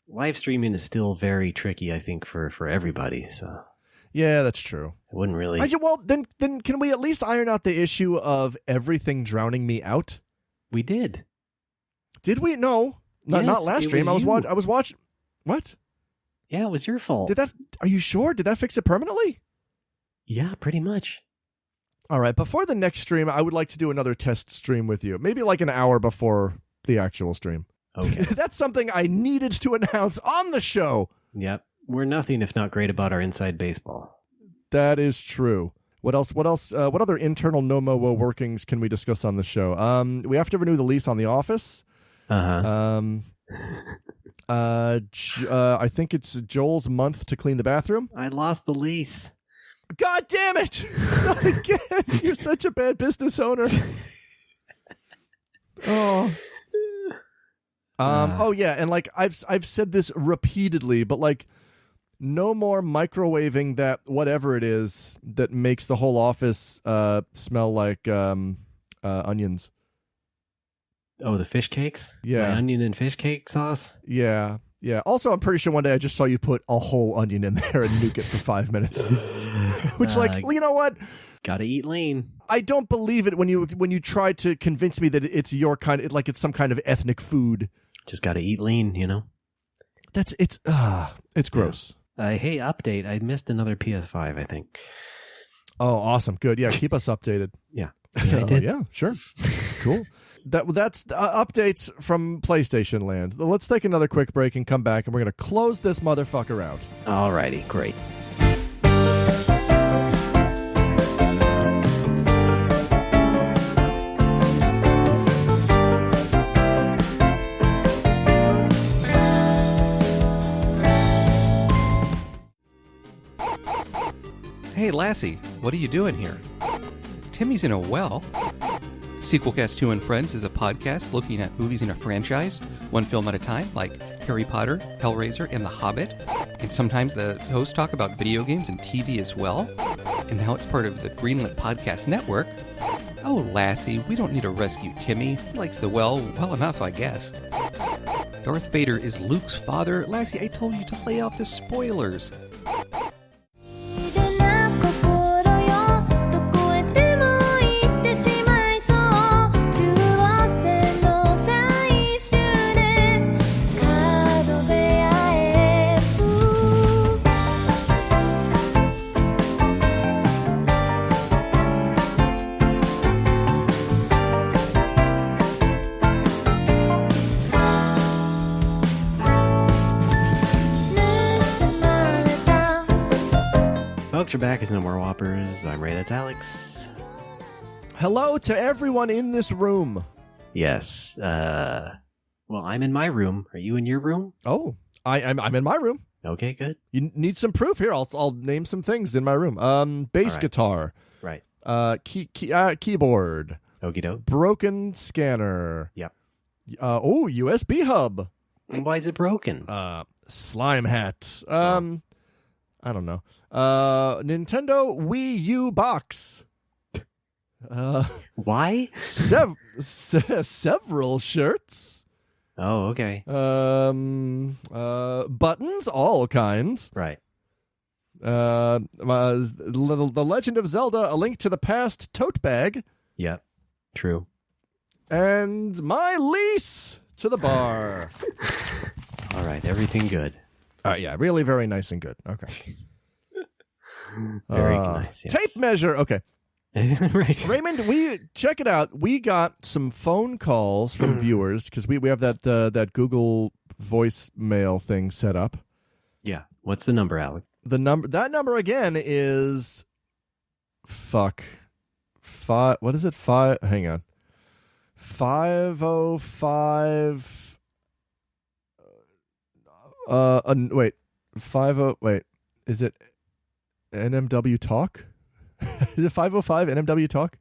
Live streaming is still very tricky, I think, for everybody. So
yeah, that's true.
I wouldn't really.
Well, then can we at least iron out the issue of everything drowning me out?
We did.
Did we? No, not last stream. I was watching. What?
Yeah, it was your fault.
Are you sure? Did that fix it permanently?
Yeah, pretty much.
All right. Before the next stream, I would like to do another test stream with you. Maybe like an hour before the actual stream.
Okay.
That's something I needed to announce on the show. Yep.
We're nothing if not great about our inside baseball.
That is true. What else? What other internal NOMO workings can we discuss on the show? We have to renew the lease on the office.
Uh-huh.
I think it's Joel's month to clean the bathroom.
I lost the lease.
God damn it! Not again! You're such a bad business owner. Oh. Oh yeah, and like I've said this repeatedly, but like no more microwaving that whatever it is that makes the whole office smell like onions.
Oh, the fish cakes?
Yeah.
My onion and fish cake sauce?
Yeah. Yeah. Also, I'm pretty sure one day I just saw you put a whole onion in there and nuke it for 5 minutes. Which, you know what?
Gotta eat lean.
I don't believe it when you try to convince me that it's your kind of, like it's some kind of ethnic food.
Just gotta eat lean,
It's gross.
Hey, update. I missed another PS5, I think.
Oh, awesome. Good. Yeah, keep us updated.
Yeah. I did.
Yeah, sure. Cool. That's updates from PlayStation Land. Let's take another quick break and come back, and we're going to close this motherfucker out.
Alrighty, great.
Hey, Lassie, what are you doing here? Timmy's in a well. Sequelcast 2 and Friends is a podcast looking at movies in a franchise, one film at a time, like Harry Potter, Hellraiser, and The Hobbit. And sometimes the hosts talk about video games and TV as well. And now it's part of the Greenlit Podcast Network. Oh, Lassie, we don't need to rescue Timmy. He likes the well enough, I guess. Darth Vader is Luke's father. Lassie, I told you to lay off the spoilers.
Folks are back as No More Whoppers. I'm Ray, that's Alex.
Hello to everyone in this room.
Yes. Well, I'm in my room. Are you in your room?
Oh, I'm in my room.
Okay, good.
You need some proof here. I'll name some things in my room. Bass guitar.
Right.
Keyboard.
Okie doke.
Broken scanner.
Yep.
USB hub.
Why is it broken?
Slime hat. I don't know. Nintendo Wii U box.
Why?
Several shirts.
Oh, okay.
Buttons, all kinds.
Right.
The Legend of Zelda: A Link to the Past tote bag.
Yep. True.
And my lease to the bar.
All right, everything good.
All right, yeah, really very nice and good. Okay.
Very nice. Yes.
Tape measure. Okay.
Right.
Raymond, check it out. We got some phone calls from viewers because we have that Google voicemail thing set up.
Yeah. What's the number, Alex?
That number again is five. What is it? Hang on. 505. Wait. 50. Wait. Is it NMW Talk? Is it 505 NMW Talk?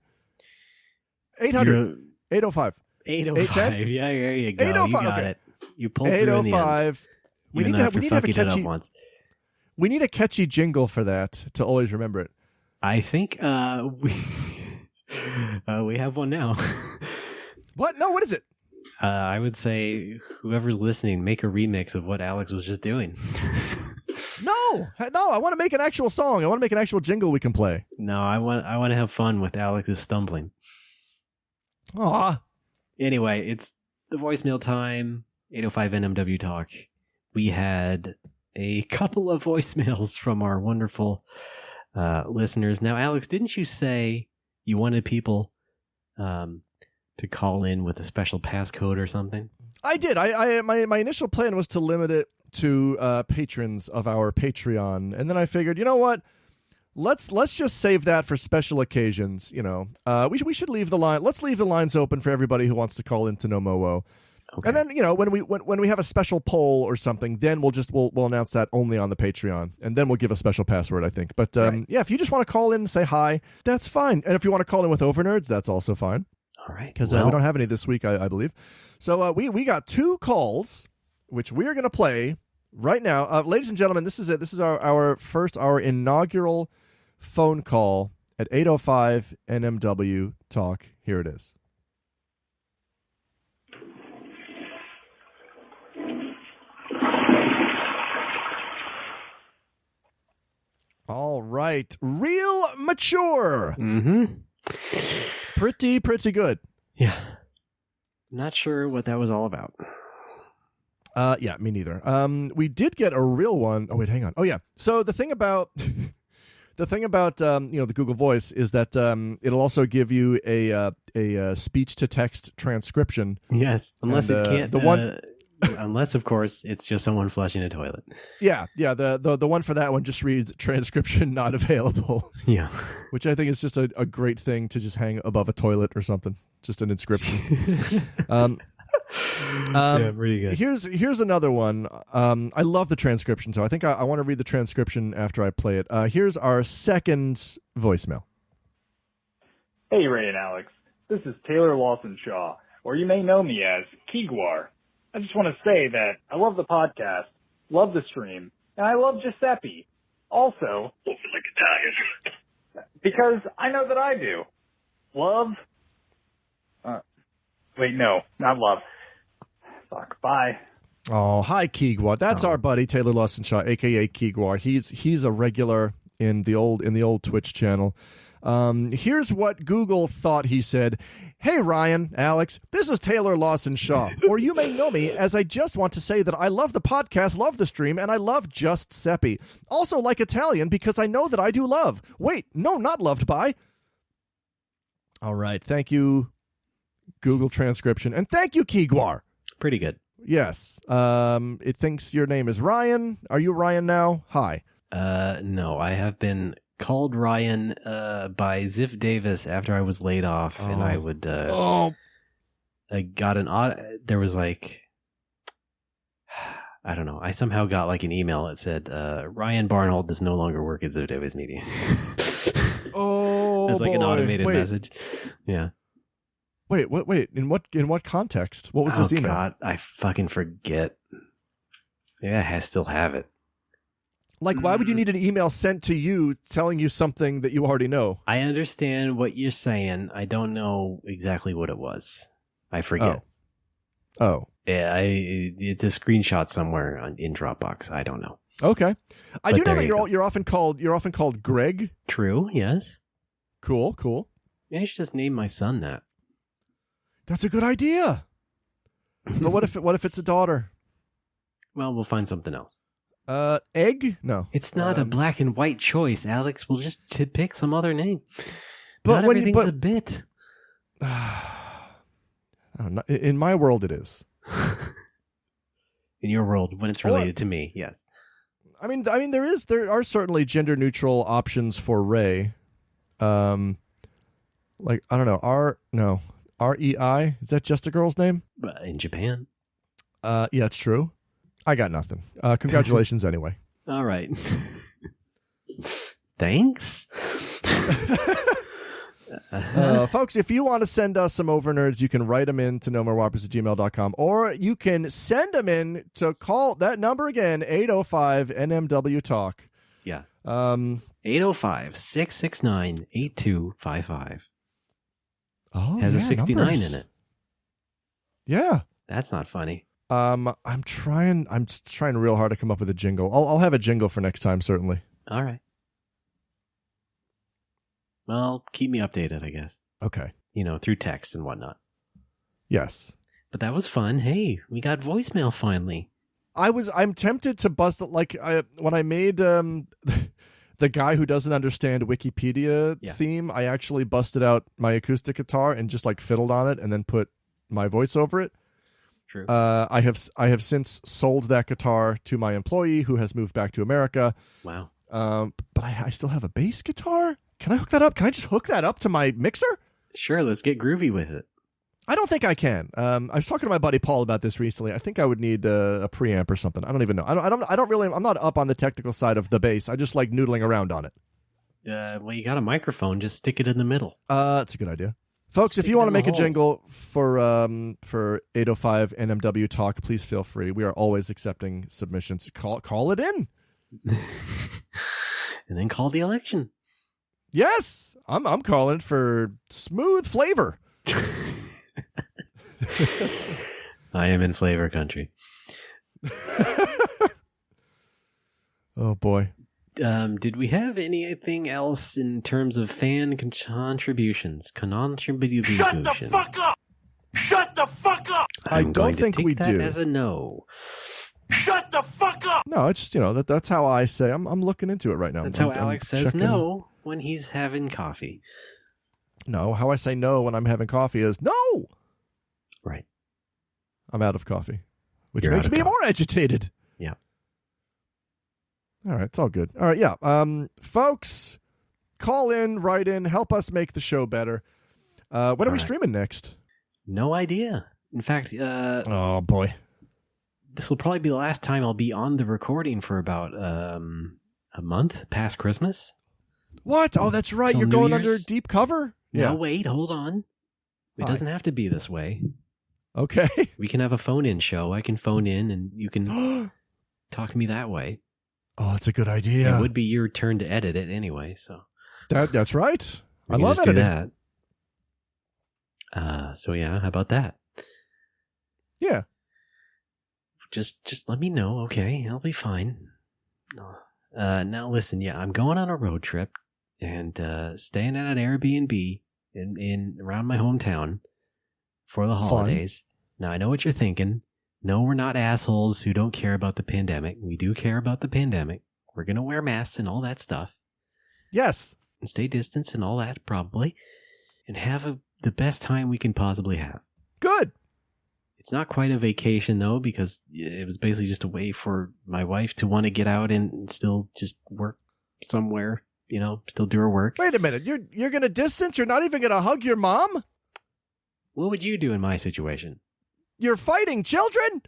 800. 805.
805. Yeah, there you go.
805.
You got it. You pulled through in the end.
805. We need to have a catchy.
Once.
We need a catchy jingle for that to always remember it.
I think we have one now.
What? No, what is it?
I would say whoever's listening, make a remix of what Alex was just doing.
No, I want to make an actual song. I want to make an actual jingle we can play.
No, I want to have fun with Alex's stumbling.
Aw.
Anyway, it's the voicemail time, 805 NMW Talk. We had a couple of voicemails from our wonderful listeners. Now, Alex, didn't you say you wanted people to call in with a special passcode or something?
I did. My initial plan was to limit it to patrons of our Patreon, and then I figured, you know what? Let's just save that for special occasions. You know, we should leave the line. Let's leave the lines open for everybody who wants to call into No Mo-Wo. Okay. And then, you know, when we have a special poll or something, then we'll announce that only on the Patreon, and then we'll give a special password, I think. But right. Yeah, if you just want to call in and say hi, that's fine. And if you want to call in with Overnerds, that's also fine.
All right,
because we don't have any this week, I believe. So we got 2 calls, which we are going to play right now, ladies and gentlemen. This is it. This is our inaugural phone call at 805 NMW Talk. Here it is. All right. Real mature.
Mm-hmm.
Pretty good.
Yeah. Not sure what that was all about.
Yeah, me neither. We did get a real one. Oh, wait, hang on. Oh, yeah. So the thing about the Google Voice is that it'll also give you a speech to text transcription.
Yes, unless it can't. Unless, of course, it's just someone flushing a toilet.
Yeah. The one for that one just reads transcription not available.
Yeah,
which I think is just a great thing to just hang above a toilet or something. Just an inscription.
Yeah, pretty good.
Here's another one. I love the transcription, so I think I want to read the transcription after I play it. Here's our second voicemail.
Hey, Ray and Alex. This is Taylor Lawson Shaw, or you may know me as Kigwar. I just want to say that I love the podcast, love the stream, and I love Giuseppe. Also, like Italian, because I know that I do. Love. Wait, no, not love. Fuck. Bye.
Oh, hi, Kigwar. That's our buddy Taylor Lawson Shaw, aka Kigwar. He's a regular in the old Twitch channel. Here's what Google thought he said. Hey, Ryan, Alex, this is Taylor Lawson Shaw, or you may know me as I just want to say that I love the podcast, love the stream, and I love Just Seppi. Also like Italian because I know that I do love. Wait, no, not loved by. All right, thank you, Google transcription, and thank you, Kigwar.
Pretty good.
Yes. It thinks your name is Ryan. Are you Ryan now? Hi.
No, I have been called Ryan by Ziff Davis after I was laid off, and I would I got there was like, I don't know, I somehow got like an email that said Ryan Barnhold does no longer work at Ziff Davis Media. It's like an automated message. Yeah.
Wait, in what context? What was this email?
God, I fucking forget. Maybe I still have it.
Like, why would you need an email sent to you telling you something that you already know?
I understand what you're saying. I don't know exactly what it was. I forget.
Oh.
Yeah, it's a screenshot somewhere in Dropbox. I don't know.
Okay. I do know that you're often called Greg.
True, yes.
Cool.
Yeah, I should just name my son that.
That's a good idea. But what if it's a daughter?
Well, we'll find something else.
Egg? No.
It's not a black and white choice, Alex. We'll just pick some other name.
But
not everything's a bit.
In my world, it is.
In your world, when it's related to me, yes.
I mean, there are certainly gender neutral options for Ray. Like, I don't know, REI? Is that just a girl's name?
In Japan.
Yeah, it's true. I got nothing. Congratulations anyway.
All right. Thanks.
Folks, if you want to send us some overnerds, you can write them in to nomorewhoppers@gmail.com, or you can send them in to call that number again, 805-NMW-TALK.
Yeah. 805-669-8255.
Oh,
has a 69
numbers.
in it.
Yeah.
That's not funny.
I'm trying real hard to come up with a jingle. I'll have a jingle for next time, certainly.
All right. Well, keep me updated, I guess.
Okay.
Through text and whatnot.
Yes.
But that was fun. Hey, we got voicemail finally.
I'm tempted to bust it, when I made the guy who doesn't understand Wikipedia theme, I actually busted out my acoustic guitar and just fiddled on it and then put my voice over it.
True.
I have since sold that guitar to my employee who has moved back to America.
Wow.
But I still have a bass guitar. Can I hook that up? Can I just hook that up to my mixer?
Sure, let's get groovy with it.
I don't think I can. I was talking to my buddy Paul about this recently. I think I would need a preamp or something. I don't even know. I'm not up on the technical side of the bass. I just like noodling around on it.
Well, you got a microphone. Just stick it in the middle.
That's a good idea. Folks, if you want to make a jingle for 805 NMW Talk, please feel free. We are always accepting submissions. Call it in.
And then call the election.
Yes, I'm calling for smooth flavor.
I am in flavor country.
Oh boy.
Did we have anything else in terms of fan contributions?
Shut the fuck up! Shut the fuck up!
I don't think we do.
As a no.
Shut the fuck up!
No, it's just that's how I say. I'm looking into it right now.
That's how Alex says no when he's having coffee.
No, how I say no when I'm having coffee is no.
Right.
I'm out of coffee, which makes me more agitated.
Yeah.
All right, it's all good. All right, yeah. Folks, call in, write in, help us make the show better. When are we streaming next?
No idea. In fact,
oh boy,
this will probably be the last time I'll be on the recording for about a month past Christmas.
What? Oh, that's right. You're going under deep cover?
Yeah. No, wait, hold on. It doesn't have to be this way.
Okay.
We can have a phone-in show. I can phone in and you can talk to me that way.
Oh, that's a good idea.
It would be your turn to edit it anyway, so.
That's right. I love
editing. Do
that.
So yeah, how about that?
Yeah.
Just let me know, okay? I'll be fine. Now listen, yeah, I'm going on a road trip and staying at an Airbnb in around my hometown for the holidays. Now I know what you're thinking. No, we're not assholes who don't care about the pandemic. We do care about the pandemic. We're going to wear masks and all that stuff.
Yes.
And stay distance and all that, probably. And have the best time we can possibly have.
Good.
It's not quite a vacation, though, because it was basically just a way for my wife to want to get out and still just work somewhere, still do her work.
Wait a minute. You're going to distance? You're not even going to hug your mom?
What would you do in my situation?
You're fighting children?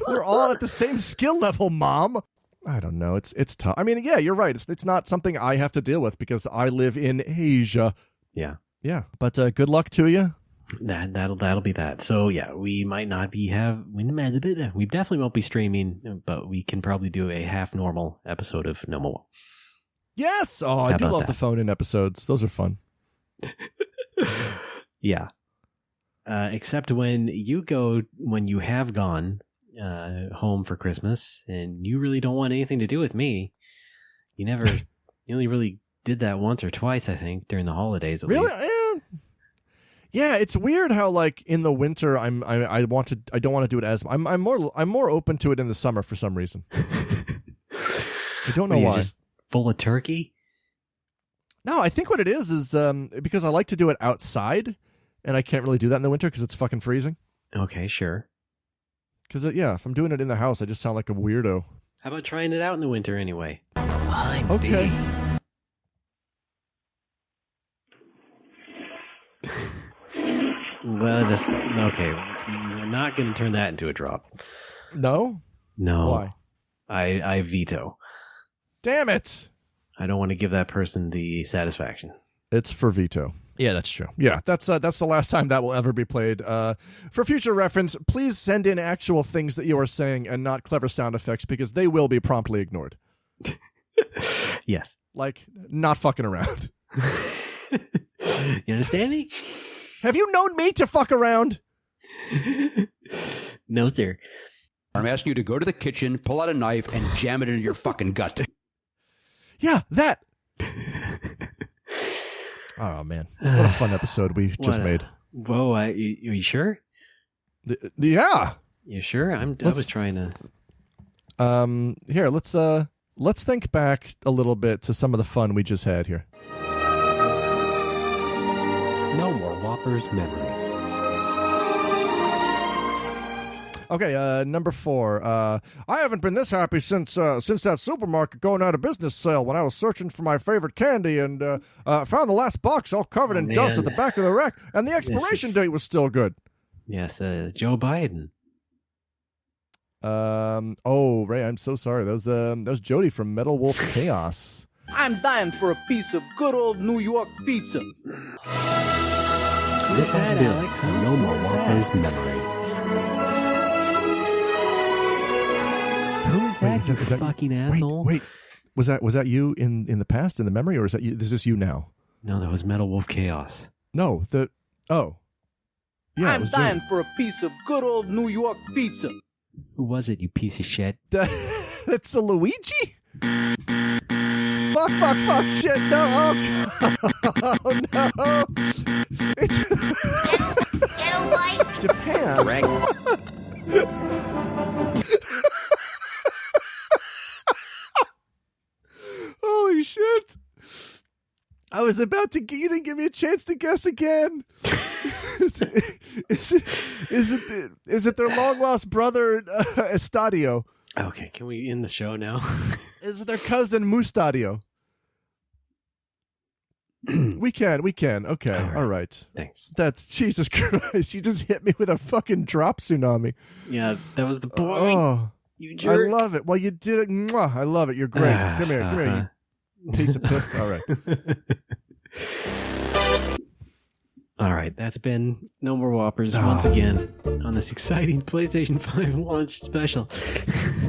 We're all at the same skill level, Mom. I don't know. It's tough. I mean, yeah, you're right. It's not something I have to deal with because I live in Asia.
Yeah.
Yeah. But good luck to you.
That'll be that. So yeah, we might not be we definitely won't be streaming, but we can probably do a half normal episode of No More.
Yes. Oh, I do love the phone-in episodes. Those are fun.
Yeah. Except when you have gone home for Christmas and you really don't want anything to do with me. You only really did that once or twice, I think, during the holidays at least.
Yeah, it's weird how like in the winter I don't want to do it as I'm more open to it in the summer for some reason. I don't know why.
Just full of turkey?
No, I think what it is because I like to do it outside, and I can't really do that in the winter because it's fucking freezing.
Okay, sure.
Because if I'm doing it in the house, I just sound like a weirdo.
How about trying it out in the winter anyway?
Okay.
Well, okay. We're not going to turn that into a drop.
No?
No.
Why?
I veto.
Damn it!
I don't want to give that person the satisfaction.
It's for veto. Yeah, that's true. Yeah, that's the last time that will ever be played. For future reference, please send in actual things that you are saying and not clever sound effects because they will be promptly ignored.
Yes.
Like, not fucking around.
You understand me?
Have you known me to fuck around?
No, sir.
I'm asking you to go to the kitchen, pull out a knife, and jam it into your fucking gut.
Yeah, that. Oh, man. What a fun episode we just made.
Whoa, are you sure?
Yeah.
You sure? I was trying to...
Here, let's think back a little bit to some of the fun we just had here.
No more Whoppers memories.
Okay, number 4. I haven't been this happy since that supermarket going out of business sale when I was searching for my favorite candy and found the last box all covered in dust at the back of the rack, and the expiration date was still good.
Yes, Joe Biden.
Oh, Ray, I'm so sorry. That was Jody from Metal Wolf Chaos.
I'm dying for a piece of good old New York pizza.
This has been a No More Whoppers memory.
Who is that, you fucking asshole?
Wait. Was that you in the past, in the memory, or is this you now?
No, that was Metal Wolf Chaos.
No, yeah,
I'm dying for a piece of good old New York pizza.
Who was it, you piece of shit?
That's a Luigi? Fuck, shit, no, oh no. It's Japan. Holy shit. I was about to you didn't give me a chance to guess again. Is it their long lost brother Estadio?
Okay, can we end the show now?
Is it their cousin Mustadio? We can. Okay, all right.
Thanks.
That's Jesus Christ. You just hit me with a fucking drop tsunami.
Yeah, that was the point.
Oh,
you jerk.
I love it. Well, you did it. Mwah, I love it. You're great. Come here. You piece of piss. All right.
All right, that's been No More Whoppers once again on this exciting PlayStation 5 launch special.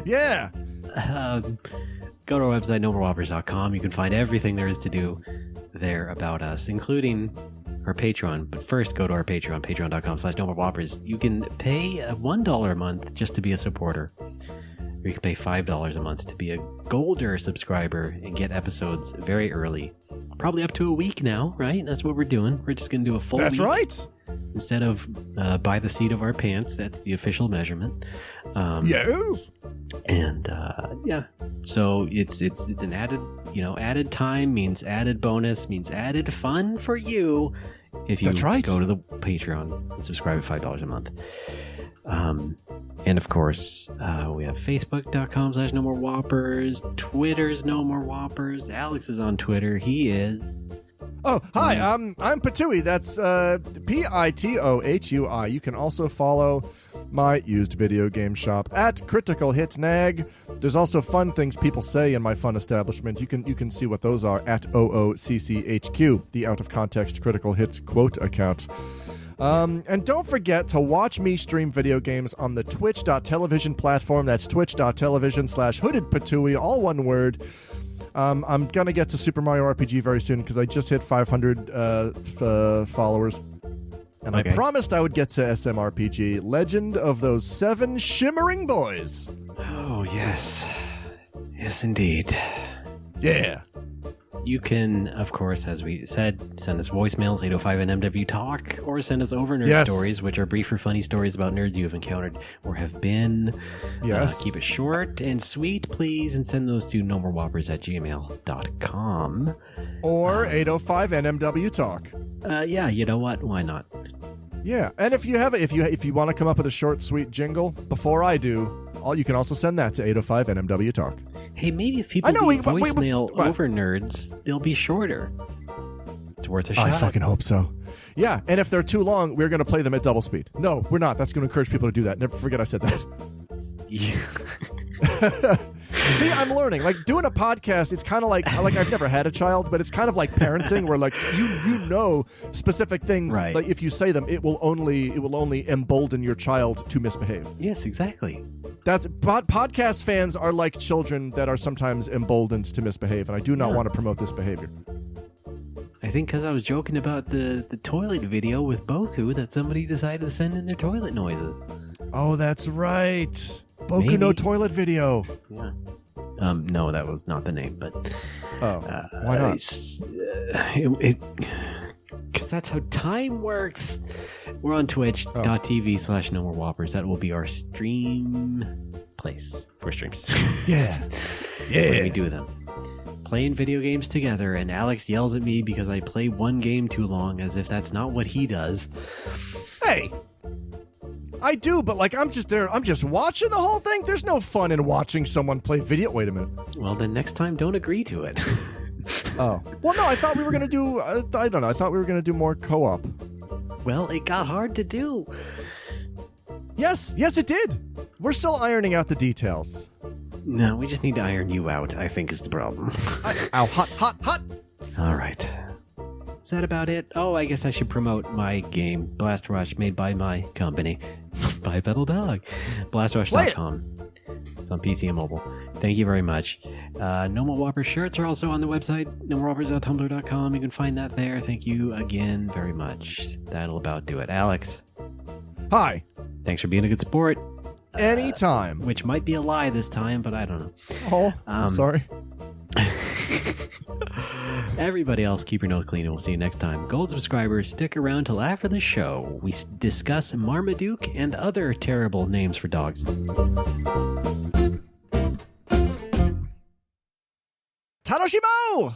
Yeah.
Go to our website, nomorewhoppers.com. You can find everything there is to do there about us, including our Patreon. But first, go to our Patreon, patreon.com/nomorewhoppers. You can pay $1 a month just to be a supporter. Or you can pay $5 a month to be a Golder subscriber and get episodes very early. Probably up to a week now, right? That's what we're doing. We're just going to do a full week.
That's right.
Instead of by the seat of our pants. That's the official measurement.
Yes.
And yeah, so it's an added time means added bonus means added fun for you if you go to the Patreon and subscribe at $5 a month. And of course, we have Facebook.com/No More Whoppers, Twitter's No More Whoppers. Alex is on Twitter. He is.
Oh, hi. I'm Patui. That's Pitohui. You can also follow my used video game shop at Critical Hit Nag. There's also fun things people say in my fun establishment. You can see what those are at OOCCHQ, the out of context Critical Hits quote account. And don't forget to watch me stream video games on the twitch.television platform. That's twitch.television/hoodedpatui, all one word. I'm going to get to Super Mario RPG very soon because I just hit 500 followers. And I promised I would get to SMRPG, Legend of Those 7 Shimmering Boys.
Oh, yes. Yes, indeed.
Yeah.
You can, of course, as we said, send us voicemails, 805-NMW Talk, or send us over nerd stories, which are brief or funny stories about nerds you have encountered or have been.
Yes.
Keep it short and sweet, please, and send those to nomorewhoppers@gmail.com.
Or 805-NMW Talk.
Yeah, you know what? Why not?
Yeah, and if you want to come up with a short, sweet jingle before I do, you can also send that to 805-NMW Talk.
Hey, maybe if people leave voicemail over nerds, they'll be shorter. It's worth a shot.
I fucking hope so. Yeah, and if they're too long, we're going to play them at double speed. No, we're not. That's going to encourage people to do that. Never forget I said that.
Yeah.
See, I'm learning. Like, doing a podcast, it's kind of like I've never had a child, but it's kind of like parenting, where like you know specific things.
Right.
Like if you say them, it will only embolden your child to misbehave.
Yes, exactly.
That's podcast fans are like children that are sometimes emboldened to misbehave, and I do not want to promote this behavior.
I think because I was joking about the toilet video with Boku that somebody decided to send in their toilet noises.
Oh, that's right. Boku no toilet video.
Yeah. No, that was not the name, but
why not?
Because that's how time works. We're on twitch.tv/NoMoreWhoppers. That will be our stream place for streams.
Yeah.
What do we do them? Playing video games together, and Alex yells at me because I play one game too long, as if that's not what he does.
Hey, I do, but like I'm just there. I'm just watching the whole thing. There's no fun in watching someone play video. Wait a minute.
Well, then next time, don't agree to it.
Oh, well, no. I thought we were gonna do. I don't know. I thought we were gonna do more co-op.
Well, it got hard to do.
Yes, it did. We're still ironing out the details.
No, we just need to iron you out, I think is the problem.
Ow, hot.
All right. Is that about it? Oh, I guess I should promote my game, Blast Rush, made by my company, Bipedal Dog. BlastRush.com. It's on PC and mobile. Thank you very much. No More Whopper shirts are also on the website, nomorewhoppers.tumblr.com. You can find that there. Thank you again very much. That'll about do it. Alex.
Hi.
Thanks for being a good sport.
Anytime.
Which might be a lie this time, but I don't know.
Oh, I'm sorry.
Everybody else, keep your nose clean, and we'll see you next time. Gold subscribers, stick around till after the show. We discuss Marmaduke and other terrible names for dogs.
Tanoshimo!